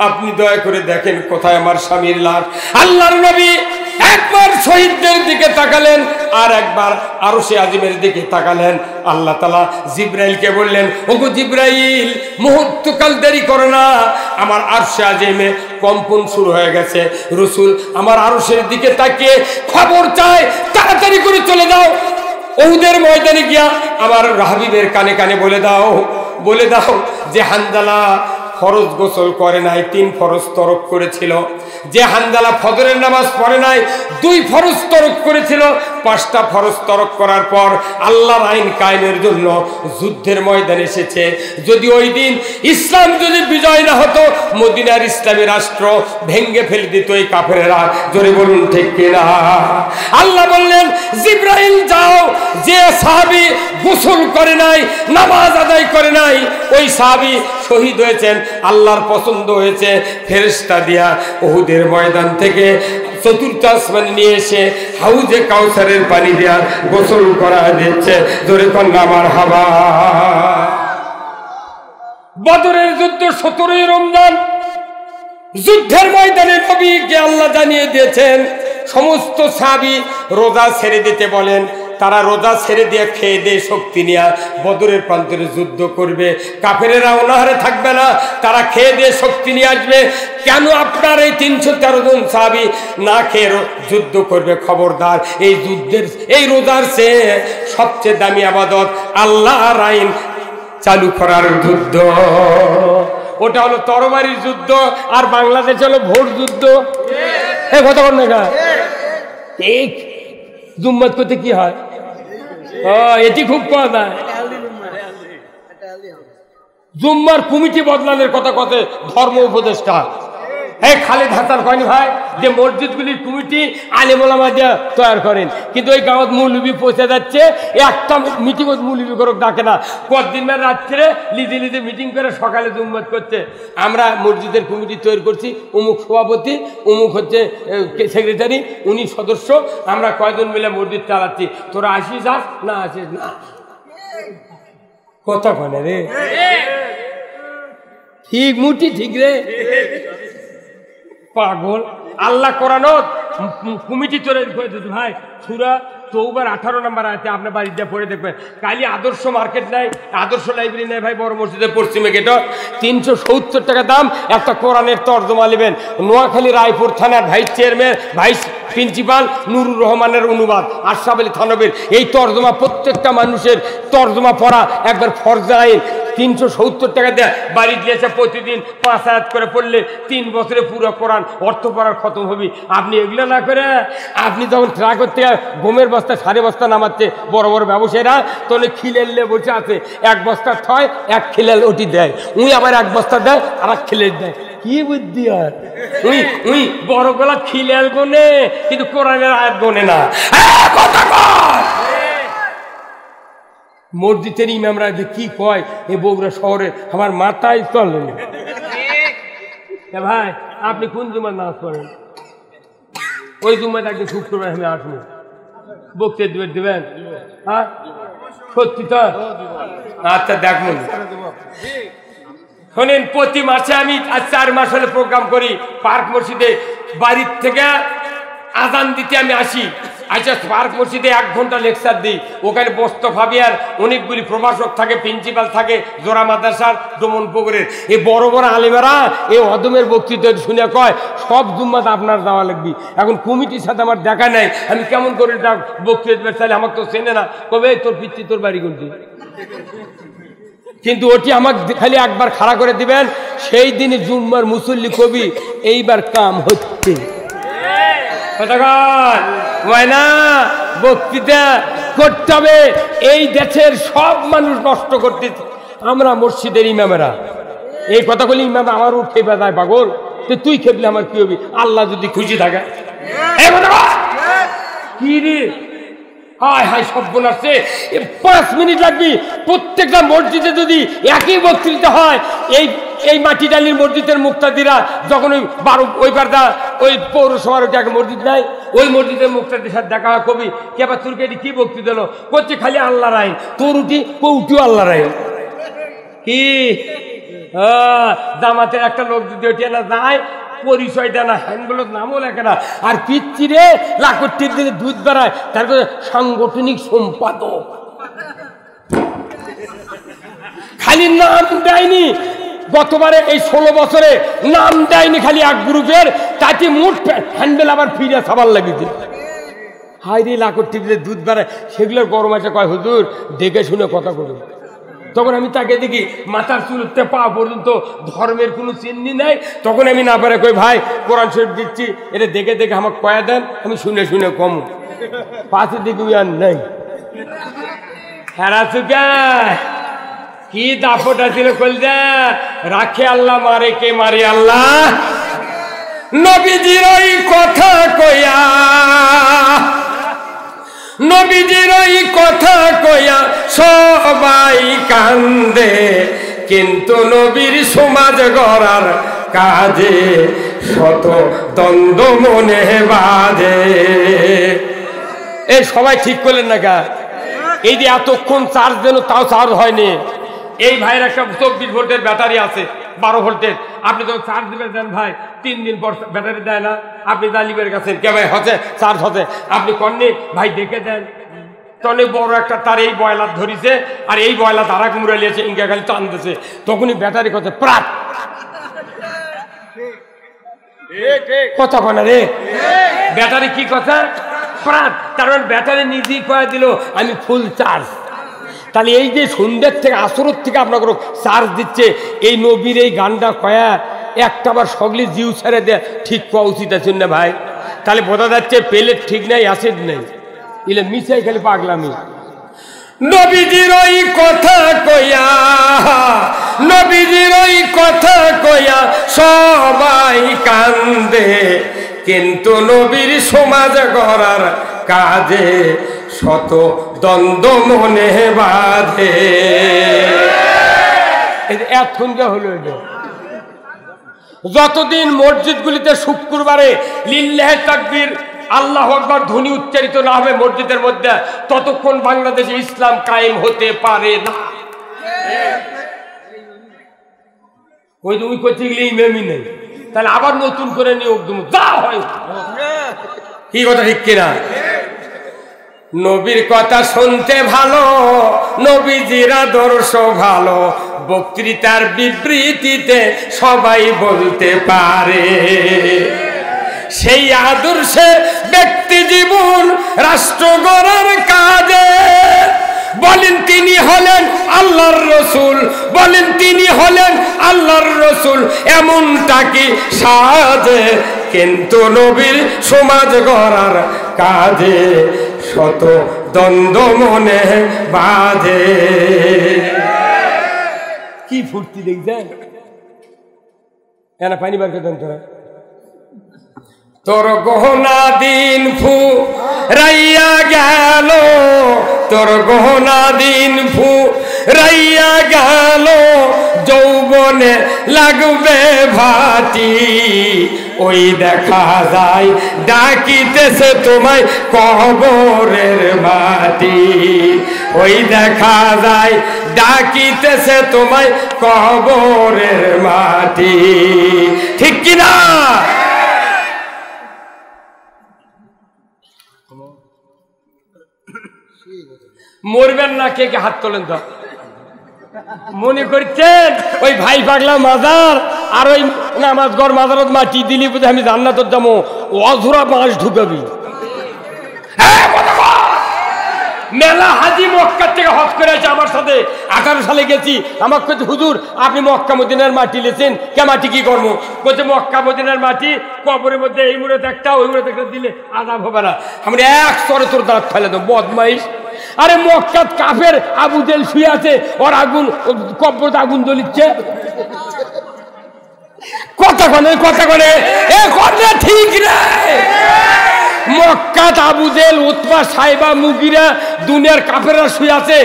আপনি দয়া করে দেখেন কোথায় আমার স্বামীর লাশ। আল্লাহর নবী একবার শহীদদের দিকে তাকালেন, আর একবার আরশে আজিমের দিকে তাকালেন। আল্লাহ তাআলা জিবরাইলকে বললেন, ওগো জিবরাইল, মুহূর্তকাল দেরি করো না, আমার আরশে আজিমে কম্পন শুরু হয়ে গেছে। রাসূল আমার আরশের দিকে তাকিয়ে খবর চায়, তাড়াতাড়ি করে চলে যাও, উহুদের ময়দানে গিয়া আমার হাবিবের কানে কানে বলে দাও যে হানজালা ফরজ গোসল করে নাই, 3 ফরজ তরক করেছিল। যে হানজালা ফজরের নামাজ পড়ে নাই, 2 ফরজ তরক করেছিল। 5টা ফরজ তরক করার পর আল্লাহর আইন কায়েমের জন্য যুদ্ধের ময়দানে এসেছে। যদি ওই দিন ইসলাম যদি বিজয় না হতো, মদিনার ইসলামী রাষ্ট্র ভেঙ্গে ফেলে দিত এই কাফেরেরা। জোরে বলুন ঠিক কিনা? আল্লাহ বললেন, জিবরাইল যাও, যে সাহাবী গোসল করে নাই, নামাজ আদায় করে নাই, ওই সাহাবী শহীদ হয়েছেন, আল্লাহর পছন্দ হয়েছে, ফেরেশতা দিয়া উহুদের ময়দান থেকে 4th আসমানে নিয়ে এসে হাউজে কাউসারের পানি দিয়া গোসল করা দিচ্ছে। জোরে কন্যা মারহাবা। বদরের যুদ্ধ 17ই রমজান, যুদ্ধের ময়দানে নবীকে আল্লাহ জানিয়ে দিয়েছেন সমস্ত সাহাবী রোজা ছেড়ে দিতে বলেন। তারা রোজা ছেড়ে দিয়ে খেয়ে দিয়ে শক্তি নিয়ে বদরের প্রান্তরে যুদ্ধ করবে। কাফেরেরা অনাহারে থাকবে না, তারা খেয়ে দিয়ে শক্তি নিয়ে আসবে। কেন আপনার এই 313 জন সাহাবী না খেয়ে যুদ্ধ করবে? খবরদার, এই যুদ্ধের, এই রোজার চেয়ে সবচেয়ে দামি আবাদত আল্লাহর আইন চালু করার যুদ্ধ। ওটা হলো তরবারির যুদ্ধ, আর বাংলাদেশ হলো ভোট যুদ্ধ। কথা বল না, ঠিক জুম্মাত করতে কি হয়, এটি খুব পাওয়া যায়। জুম্মার কমিটি বদলানোর কথা কথা ধর্ম উপদেষ্টা খালেদ হাসান কয়নি ভাই, যে মসজিদগুলির কমিটি আলেম ওলামা দিয়ে তৈরি করেন, কিন্তু ওই গাঁৱত মৌলবি পৌঁছে যাচ্ছে, একটা মিটিংত মৌলবি করুক ডাকে না। কতদিন রাত্রে লিজে লিজে মিটিং করে সকালে জুম্মাত করছে। আমরা মসজিদের কমিটি তৈরি করছি, অমুক সভাপতি, অমুক হচ্ছে সেক্রেটারি, উনি সদস্য, আমরা কয়জন মিলে মসজিদ চালাচ্ছি, তোরা আসিস যাস না আসিস না। কথা কনে রে, ঠিক মুটি ঠিক রে, পাগল। আল্লাহ কোরআনত কমিটি তৈরি করে দিতে ভাই, সূরা তৌবার 18 নম্বর আয়াতে আপনার বাড়িতে পড়ে দেখবেন। কালি আদর্শ মার্কেট নাই, আদর্শ লাইব্রেরি নাই ভাই, বড় মসজিদের পশ্চিমে গেট 370 টাকা দাম। একটা কোরআনের তর্জমা নেবেন। নোয়াখালী রায়পুর থানার ভাইস চেয়ারম্যান, ভাইস প্রিন্সিপাল নুরুর রহমানের অনুবাদ, আশরাফ আলী থানবীর। এই তর্জমা প্রত্যেকটা মানুষের তর্জমা পড়া একবার ফরজ আইন। 370 টাকা দেয়, বাড়ি দিয়েছে প্রতিদিন 5 আয়াত করে পড়লে 3 বছরে পুরো কোরআন অর্থ পড়ার খতম হবে। আপনি এগুলো না করে আপনি যখন ট্রাকের থেকে গমের বস্তা 3.5 বস্তা নামাচ্ছে বড় বড় ব্যবসায়ীরা, তাহলে খিলেলে বসে আছে, 1 বস্তা থয় 1 খিলেল ওটি দেয়, উই আবার 1 বস্তা দেয় আর 1 খিলেল দেয়। কি বুদ্ধি আর উই বড় গলা খিলেল গোনে কিন্তু কোরআনের আয়াত গোনে না। কথা কয় মসজিদের ইমামরা যে কি কয় এই বগুড়া শহরে, আমার মাথায় চলে। ভাই আপনি কোন জুমার নামাজ পড়েন? ওই জুম্মায় একদিন শুক্রবার আমি আসবো, বক্তৃতা দেবেন। হ্যাঁ সত্যি তো? আচ্ছা দেখুন শোনেন, প্রতি মাসে আমি আজ 4 মাস হলে প্রোগ্রাম করি পার্ক মসজিদে। বাড়ির থেকে আজান দিতে আমি আসি, আচ্ছা পার্ক মসজিদে 1 ঘন্টা লেকচার দিই। ওখানে বস্তফাবিয়ার অনেকগুলি প্রভাষক থাকে, প্রিন্সিপাল থাকে, জোড়া মাদ্রাসার দমনপুকুরের। এই বড় বড় আলেমেরা এই অদমের বক্তৃতা শুনে কয় সব জুম্মাতে আপনার যাওয়া লাগবে। এখন কমিটির সাথে আমার দেখা নাই, আমি কেমন করে বক্তৃতা দেবে চাইলে আমাকে তো চেনে না, কবে তোর পিতৃ তোর বাড়ি কোনটি। কিন্তু ওটি আমাকে খালি একবার খাড়া করে দিবেন, সেই দিনই জুম্মার মুসল্লি কবি এইবার কাম হচ্ছে। বক্তৃতা করতে হবে। এই দেশের সব মানুষ নষ্ট করতেছে, আমরা মসজিদের ইমামেরা। এই কথাগুলি ইমাম আমারও খেপে যায়, পাগল তুই খেপলে আমার কি হবে, আল্লাহ যদি খুশি থাকে। কি রে হায় হায় সব্বন আসছে, 5 মিনিট লাগবে। প্রত্যেকটা মসজিদে যদি একই বক্তৃতা হয়, এই মাটি ডালির মসজিদের মুক্তাদিরা যখন ওই বারদা ওই পৌরসভার ওইটাকে মসজিদ নাই, ওই মসজিদের মুক্তাদির সাথে দেখা হয়, কবি কে বা তোর কে কি বক্তৃতা দিল, করছে খালি আল্লাহর আইন, তোর উঠি উঠিও আল্লাহর আইন। কি জামাতের একটা লোক যদি ওঠে না যায়, পরিচয় দেয় না, হ্যান্ডগুলোর নামও লেখে না, আর পিচ্ছিরে লাকটির দিকে দুধ বেড়ায়, তারপরে সাংগঠনিক সম্পাদক। খালি নাম দেয়নি, গতবারে এই 16 বছরে নাম দেয়নি খালি 1 গ্রুপের, তাতে মোট হ্যান্ডেল আবার ফিরে সাবার লাগিয়েছে। হাই রে লাকটির দিকে দুধ বেড়ায়, সেগুলোর গরম আছে, কয় হুজুর দেখে শুনে কথা বলুন। তখন আমি তাকে দেখি মাথার চুলতে পা পর্যন্ত ধর্মের কোনো চিহ্ন নাই। তখন আমি না পারে কই ভাই কোরআন শরীফ দিচ্ছি, এটা দেখে দেখে আমাকে কয়া দেন, আমি শুনে শুনে কম পাশে দিকে আর নাই। হেরা চুকা কি দাপটা ছিল কলজা, রাখে আল্লাহ মারে কে মারে আল্লাহ। নবীজির ওই কথা কয়া, নবীজির ওই কথা কয়া সবাই কান্দে, কিন্তু নবীর সমাজ গড়ার কাজে শত দ্বন্দ্ব মনে বাঁধে। এই সবাই ঠিক করলেন না কা? এই যে এতক্ষণ চার্জ দেন তাও চার্জ হয়নি। এই ভাইয়ের একটা 24 ভোল্টের ব্যাটারি আছে, 12 ভোল্টের। আপনি যখন চার্জ দিবেন দেন ভাই, 3 দিন পর ব্যাটারি দেয় না। আপনি জালিবের কাছে কে ভাই হচ্ছে চার্জ হচ্ছে, আপনি কননি ভাই দেখে দেন। তখন বড় একটা তার এই বয়লার ধরিছে, আর এই বয়লার তারা মুড়ে লিয়েছে, ইঙ্গা খালি টান দিছে, তখনই ব্যাটারি কথা প্রাট কথা কয় না রে। ব্যাটারি কি কথা প্রাট, কারণ ব্যাটারি নিজেই কয়ে দিল আমি ফুল চার্জ। তাহলে এই যে সন্ধ্যের থেকে আসরের থেকে আপনার চার্জ দিচ্ছে, এই নবীর এই গানটা কয়া একটা বার সগলি জিউ ছেড়ে দেয় ঠিক পাওয়া উচিত আছে না ভাই? তাহলে বোঝা যাচ্ছে পেলেট ঠিক নেই, অ্যাসিড নেই, এলে মিশাই খালি পাগলামি। নবীজির ওই কথা কয়া, নবীজির ওই কথা কয়া সবাই কান্দে, কিন্তু নবীর সমাজ গড়ার কাজে শত দ্বন্দ্ব মনে বাঁধে। এতক্ষণকে হলো এটা। যতদিন মসজিদগুলিতে শুক্রবারে লিল্লাহে তাকবীর আল্লাহু আকবার ধ্বনি উচ্চারিত না হবে মসজিদের মধ্যে, ততক্ষণ বাংলাদেশে ইসলাম কায়েম হতে পারে না। ওই তুমি করতে গেলে ইমামই নেই, তাহলে আবার নতুন করে নিয়োগ দেবো, যা হয়। কি কথা ঠিক কিনা? নবীর কথা শুনতে ভালো, নবীজির আদর্শ ভালো, বক্তৃতার বিবৃতিতে সবাই বলতে পারে। সেই আদর্শে ব্যক্তি জীবন রাষ্ট্র গড়ার কাজে বলেন তিনি হলেন আল্লাহর রসুল, বলেন তিনি হলেন আল্লাহর রসুল, এমনটা কি সাজে? কিন্তু নবীর সমাজ গড়ার কাজে শত দ্বন্দ্ব মনে বাজে। কি ফুর্তি দেখছেন? এনা পানি বার করতেন তোরা। তোর গহনা দিন ফু রাইয়া গেল, তোর গহনা দিন ফু রাইয়া গেল, যৌবনে লাগবে ভাটি, ওই দেখা যায় ডাকিতেছে তোমায় কবরের মাটি, ওই দেখা যায় ডাকিতেছে তোমায় কবরের মাটি। ঠিক কিনা? মরবেন না? কে কে হাত তোলেন তো। মনে করছেন ওই ভাই পাগলা মাজার আর ওই নামাজ ঘর মাজারত মাটি দিলি বুঝে আমি জান্নাতত যাবো? অধুরা বাঁশ ঢুকাবি। মেলা হাজি মক্কার থেকে হজ করে আছে আমার সাথে, 18 সালে গেছি। আমাকে বলছে হুজুর আপনি মক্কা মদিনার মাটি লেছেন, কে মাটি কি করবো? বলছে মক্কা মদিনার মাটি কবরের মধ্যে এই মুড়ে একটা ওই মুড়ে একটা দিলে আজাব হবে না। আমি এক স্তরে তোর দাঁত ফেলে দেবো, বদমাইশ। আরে মক্কাত কাফের আবু জেল শুয়ে আছে, ওর আগুন কবরতে আগুন জ্বলিচ্ছে। কথা কনে কথা কনে এ কথা ঠিক না। মক্কাত আবু জেল, উতবা, সাইবা, মুগিরা, দুনিয়ার কাফেররা শুয়ে আছে,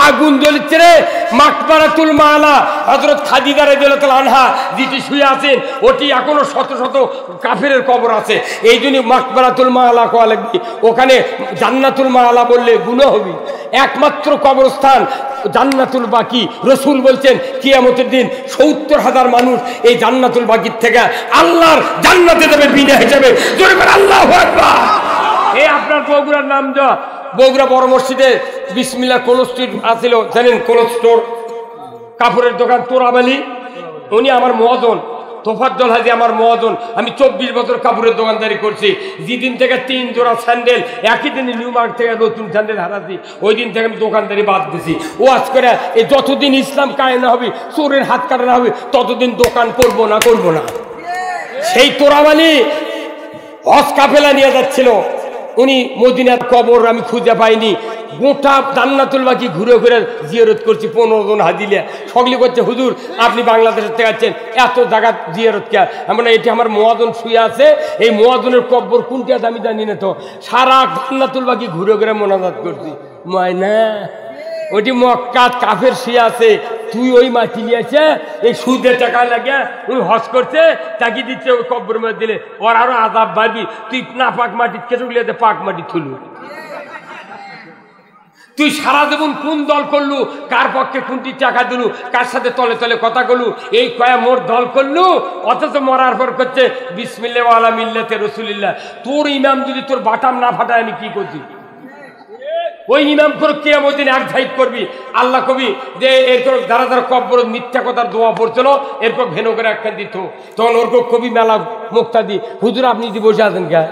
আগুন জ্বলিচ্ছে রে। মাকবারাতুল মালা হযরত খাদিজা রাদিয়াল্লাহু আনহা যেটি শুয়ে আছেন, ওটি এখনো শত শত কাফেরের কবর আছে। এই জন্য মাকবারাতুল মালা কোয়া লাগবে। ওখানে জান্নাতুল মালা বললে গুনাহ হবে। একমাত্র কবরস্থান জান্নাতুল বাকি। রসুল বলছেন কিয়ামতের দিন ৭০,০০০ মানুষ এই জান্নাতুল বাকির থেকে আল্লাহর জান্নাতে যাবে বিনা হিসাবে। জোরে বলেন আল্লাহু আকবার। এই আপনার বগুড়ার নাম যা, বগুড়া বড় মসজিদে বিসমিল্লাহ কোল্ড স্টোর আছিল, জানেন? কোল্ড স্টোর কাপড়ের দোকান তোরাবালি, উনি আমার মহাজন। তোফাজ্জল হাজি আমার মহাজন। আমি 24 বছর কাপড়ের দোকানদারি করছি। যেদিন থেকে 3 জোড়া স্যান্ডেল একই দিনে নিউ মার্কেট থেকে নতুন স্যান্ডেল হারাচ্ছি, ওই দিন থেকে আমি দোকানদারি বাদ দিছি। ওয়াজ করে এই যতদিন ইসলাম কায়েম না হবে, চোরের হাত কাটা না হবে, ততদিন দোকান করবো না। সেই তোরাবালি হজ কাফেলা নিয়ে যাচ্ছিল, উনি মদিনার কবর আমি খুঁজে পাইনি। গোটা জান্নাতুল বাকি ঘুরে ঘুরে জিয়ারত করছি। 15 জন হাজিলিয়া সকলে করছে হুজুর আপনি বাংলাদেশের থেকে আছেন, এত জায়গা জিয়ারত কে? আমরা এটি আমার মহাজন শুয়ে আছে, এই মহাজনের কবর কোনটা আমি জানি না। তো সারা জান্নাতুল বাকি ঘুরে ঘুরে মোনাজাত করছি। ময়না ওইটি মক্কাত কাফের শুয়ে আছে, তুই ওই মাটি নিয়েছে এই সুদের টাকা লাগে ওই হজ করছে, তাকে দিচ্ছে ওই কবর মধ্যে দিলে ওর আরো আজাব বাড়বি। তুই না পাক মাটি কেটে পাক মাটি থুলু। তুই সারা জীবন কোন দল করলু, কার পক্ষে কোনটি টাকা দিলু, কার সাথে তলে তলে কথা বললু, এই কয়া মোর দল করলু, অথচ মরার পর করছে বিসমিল্লাহ ওয়ালা মিল্লাতে রাসূলিল্লাহ। তোর ইমাম যদি তোর বাটাম না ফাটায় আমি কি করছি? ওই ইমাম করে কিয়ামতের দিন এক ধাইক করবি। আল্লাহ কবি যে এরপর যারা যারা কব্বর মিথ্যা কথার দোয়া পড়ছিল, এরপর ভেনো করে একখান দিত, তখন ওর কবি মেলা মুক্তা দি হুজুর আপনি যদি বসে আছেন কে,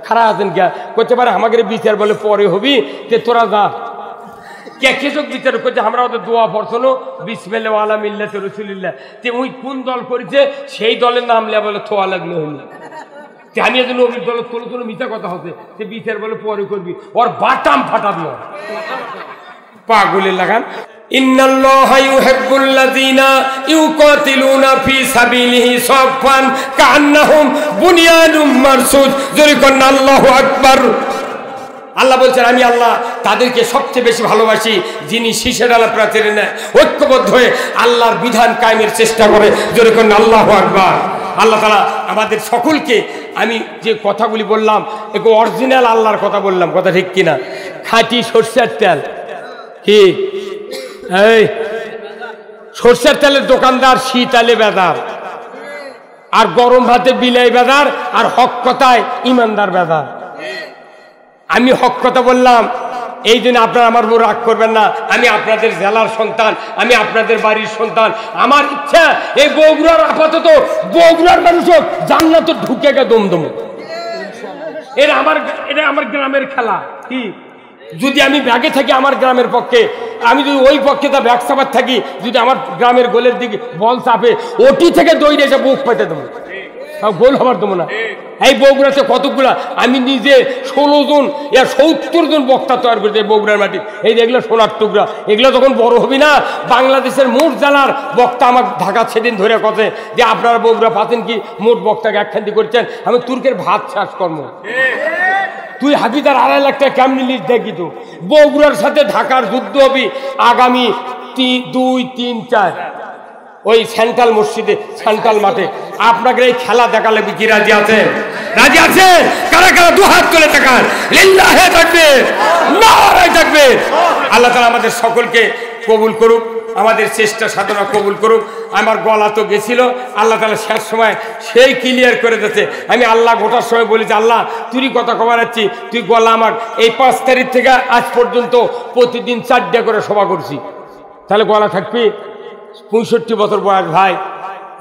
খারাপ আছেন কে? করতে পারে আমাদের বিচার বলে পরে হবি, তে তোরা যা কেসক বিচার করছে। আমরা ওদের দোয়া পড়ছিল বিসমিল্লাহ ওয়ালা মিল্লাতে রাসূলিল্লাহ। তে ওই কোন দল করেছে সেই দলের নাম লে বলে থোয়া লাগলো হইনি। আমি যেন নবীর দল কোনো মিথ্যা কথা হচ্ছে, সে বিচার বলে পরে করবি, ওর বাটাম ফাটাবি। পাগলের লাগান। ইন্নাল্লাহা ইউহিব্বুল্লাযীনা ইউকাতিলুনা ফি সাবিলিহি সাফফান কাআন্নাহুম বুনিয়ানুম মারসুদ। জোরে কোন আল্লাহু আকবার। আল্লাহ বলছেন আমি আল্লাহ তাদেরকে সবচেয়ে বেশি ভালোবাসি যিনি শীষের আলা প্রাচীরে নেয় ঐক্যবদ্ধ হয়ে আল্লাহর বিধান কায়েমের চেষ্টা করে। জোরে কোন আল্লাহু আকবার। আল্লাহ তাআলা আমাদের সকলকে, আমি যে কথাগুলি বললাম এগুলো অরিজিনাল আল্লাহর কথা বললাম, কথা ঠিক কিনা? খাঁটি সরষের তেল, কি এই সরষের তেলের দোকানদার শীতালে বেদার, আর গরম ভাতে বিলাই বেদার, আর হক কথায় ইমানদার বেদার। আমি হক কথা বললাম, এই জন্য আপনারা আমার উপর রাগ করবেন না। আমি আপনাদের জেলার সন্তান, আমি আপনাদের বাড়ির সন্তান। আমার ইচ্ছা এই বগুড়ার আপাতত বগুড়ার মানুষও জান্নাত ঢুকে গে দমদম। এটা আমার গ্রামের খেলা। কি যদি আমি ব্যাগে থাকি আমার গ্রামের পক্ষে, আমি যদি ওই পক্ষে তা ব্যাগ চাপার থাকি, যদি আমার গ্রামের গোলের দিকে বল চাপে, ওটি থেকে দৌড়ে এসে বুক পেতে দেবো, গোল হবার দেবো না। এই বগুড়াতে কতগুলা, আমি নিজে 16 জন 70 জন বক্তা তৈরি করেছি বগুড়ার মাটি। এই যেগুলো সোনার টুকরা, এগুলো যখন বড় হবি না, বাংলাদেশের মোট জেলার বক্তা আমার ঢাকা সেদিন ধরে কথা যে আপনারা বগুড়া পাচ্ছেন কি মোট বক্তাকে একখান্তি করছেন। আমি তুর্কের ভাত চাষ কর্ম, তুই হাবিদার 2.5 লাখ টাকা কেমনি লিস্ট দেখি তো। বগুড়ার সাথে ঢাকার যুদ্ধ হবে আগামী 2, 3, 4 ওই সেন্ট্রাল মসজিদে, সেন্ট্রাল মাঠে। আপনাকে এই খেলা দেখালে কি রাজি আছেন? রাজি আছেন? কারা কারা 2 হাত তুলে দেখান। লিল্লাহে তাকবীর, নারায়ে তাকবীর। আল্লাহ তাআলা আমাদের সকলকে কবুল করুক, আমাদের চেষ্টা সাধনা কবুল করুক। আমার গলা তো গেছিল, আল্লাহ তাআলা শেষ সময় সেই ক্লিয়ার করে দিয়েছে। আমি আল্লাহ গোটার সময় বলেছি, আল্লাহ তুই কথা কমাচ্ছি, তুই গলা আমার এই 5 তারিখ থেকে আজ পর্যন্ত প্রতিদিন 4টা করে সভা করছি, তাহলে গলা থাকবি। 65 বছর বয়স ভাই,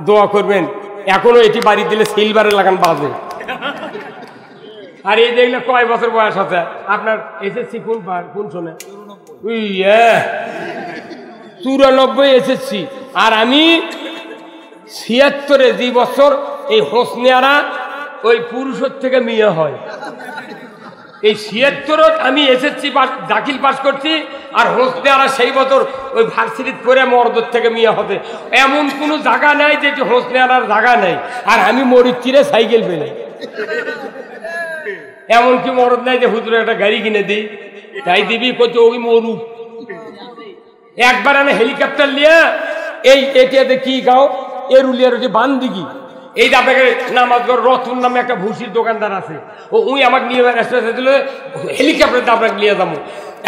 দোয়া করবেন। এখনো এটি বাড়ি দিলে সিলভারে লাগান বাজে। আর এই দেখলে কয় বছর বয়স আছে আপনার? এসএসসি কোন শোনে? 94 এসএসসি। আর আমি 76-এ যে বছর এই হোসনিয়ারা ওই পুরুষের থেকে মেয়ে হয়, এই 76 আমি এসএসসি দাখিল পাস করছি। আর হোসনিয়ারা সেই বছর ওই ভার্সিটি করে মরদর থেকে মেয়ে হবে। এমন কোনো জায়গা নাই যে হোসনিয়ারার জায়গা নেই। আর আমি মরিচ চিরে সাইকেল পেলে, এমনকি মরদ নাই যে হুজুরে একটা গাড়ি কিনে দিই, তাই দিবি কত ওই মরু। একবার আমি হেলিকপ্টার নিয়ে এই এটিয়াতে কি গাও এরুলিয়ার যে বান্দিগি, এই যে আপনাকে নামাজগর রতন নামে একটা ভুসির দোকানদার আছে, ওই আমাকে নিয়ে দিল হেলিকপ্টারটা আপনাকে নিয়ে যাবো।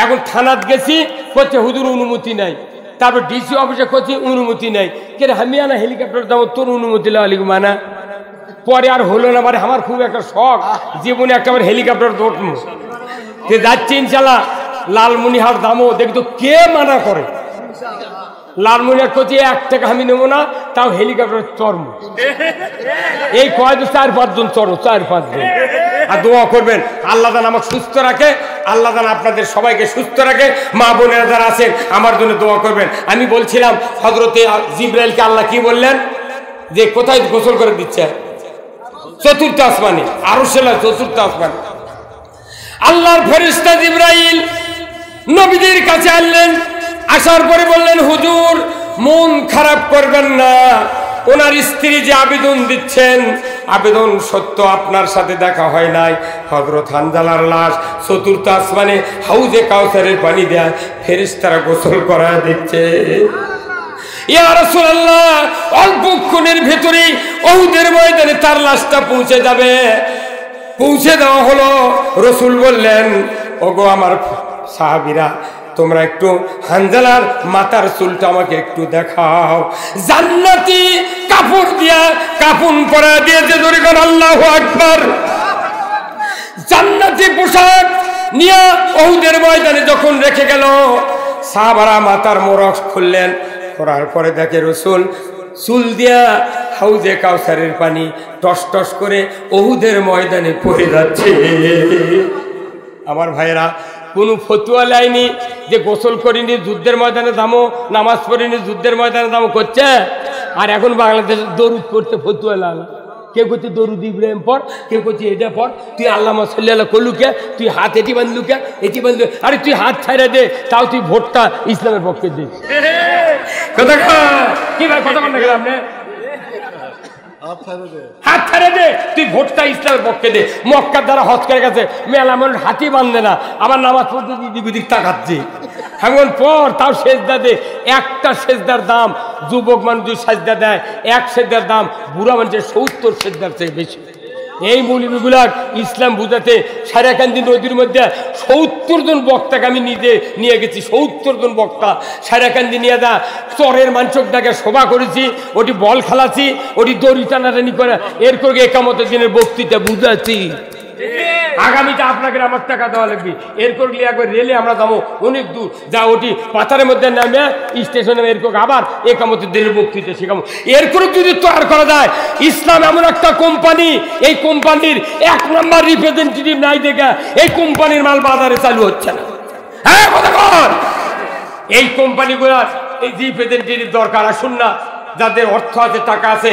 এখন থানাত গেছি, করছে হুজুর অনুমতি নাই। তারপর ডিসি অফিসে করছি অনুমতি নাই। কে আমি আনা হেলিকপ্টার যাবো, তোর অনুমতি লাগলি মানা। পরে আর হলো না। মানে আমার খুব একটা শখ জীবনে একটা হেলিকপ্টার দৌড়বো, যাচ্ছি ইনশাল্লাহ। লালমনিহাট দামও দেখতো কে মানা করে। লালমনিহাট করছি 1 টাকা আমি নেবো না, তাও হেলিকপ্টার চড়বো। এই কয় 4-5 জন চড়ো, 4-5 জন। আর দোয়া করবেন আল্লাহ যেন আমাকে সুস্থ রাখে, আল্লাহ যেন আপনাদের সবাইকে সুস্থ রাখে। মা বোনেরা যারা আছেন আমার জন্য দোয়া করবেন। আমি বলছিলাম হযরতে জিবরাইলকে আল্লাহ কি বললেন যে কোথায় গোসল করে দিচ্ছে? 4th আসমানে, আরশের 4th আসমানে। আল্লাহর ফেরেশতা জিবরাইল নবীদের কাছে আনলেন। আসার পরে বললেন, হুজুর মন খারাপ করবেন না, ওনার স্ত্রী যে আবেদন দিচ্ছেন, আবেদন সত্য, আপনার সাথে দেখা হয় নাই। হযরত হানজালার লাশ 4th আসমানে হাউজে কাউসারের পানি দেয়, ফেরেশতারা গোসল করায় দিচ্ছে। ইয়া রাসূলুল্লাহ, অল্পক্ষণের ভেতরেই উহুদের ময়দানে তার লাশটা পৌঁছে যাবে। পৌঁছে দেওয়া হলো। রসুল বললেন, ওগো আমার সাহাবীরা, তোমরা একটু হানজালার মাথার চুলটা আমাকে একটু দেখাও। জান্নাতি কাপড় দিয়া কাফন পরা দিয়েছে, জোরে করে আল্লাহু আকবার। জান্নাতি পোশাক নিয়ে উহুদের ময়দানে যখন রেখে গেল, সাহাবারা মাথার মোড়ক খুললেন। করার পরে দেখে রসুল চুল দিয়া হাউজে কাউসারের পানি টস টস করে উহুদের ময়দানে পড়ে যাচ্ছে। আমার ভাইরা, কোনো ফতুয়া লাইনি যে গোসল করিনি যুদ্ধের ময়দানে দামো, নামাজ পড়িনি যুদ্ধের ময়দানে দামো করছে। আর এখন বাংলাদেশে দরুদ পড়তে ফতুয়া লাগে। কেউ করছে দরুদ ইব্রাহিম পর, কেউ করছে এটা পর। তুই আল্লামা সাল্লাল্লাহু কলুকে, তুই হাত এটি বাঁধলুকে, এটি বাঁধলু। আরে তুই হাত ছাড়ে দে, তাও তুই ভোটটা ইসলামের পক্ষে দে। কথা কি ভাই, কথা বলতে গেলাম না, হাত ছেড়ে দে, তুই ভোটটা ইসলামের পক্ষে দে। মক্কার দ্বারা হজ করে গেছে, মেলা মানুষ হাতি বাঁধে না, আবার নামাজ পড়তে দিক ওদিক তাকাচ্ছে। এখন পর তাও সেজদা দে। একটা সেজদার দাম যুবক মানুষ যদি সেজদা দেয়, এক সেজদার দাম বুড়া মানুষের 70 সেজদার থেকে বেশি। এই মৌলবীগুলার ইসলাম বুঝাতে সারাকান্দি নদীর মধ্যে 70 জন বক্তাকে আমি নিজে নিয়ে গেছি। 70 জন বক্তা সারাকান্দি নিয়ে যা চরের মাঞ্চকটাকে সভা করেছি, ওটি বল খেলাছি, ওটি দড়ি টানাটানি করে এর করে একামতের দিনের বক্তৃতা বুঝাচ্ছি। আগামীতে আপনাকে আমার টাকা দেওয়া লাগবে। এরপর গিয়ে একবার রেলে আমরা যাবো অনেক দূর, যা ওটি পাথারের মধ্যে নামে স্টেশনে এরকম আবার একামতের দিনের বক্তৃতা শেখাবো। এরপর যদি তৈরি করা যায়, ইসলাম এমন একটা কোম্পানি, এই কোম্পানির 1 নম্বর রিপ্রেজেন্টেটিভ নাই দেখে এই কোম্পানির মাল বাজারে চালু হচ্ছে না। হ্যাঁ বন্ধুগণ, এই কোম্পানিগুলার এই রিপ্রেজেন্টেটিভ দরকার। আসুন না, যাদের অর্থ আছে, টাকা আছে,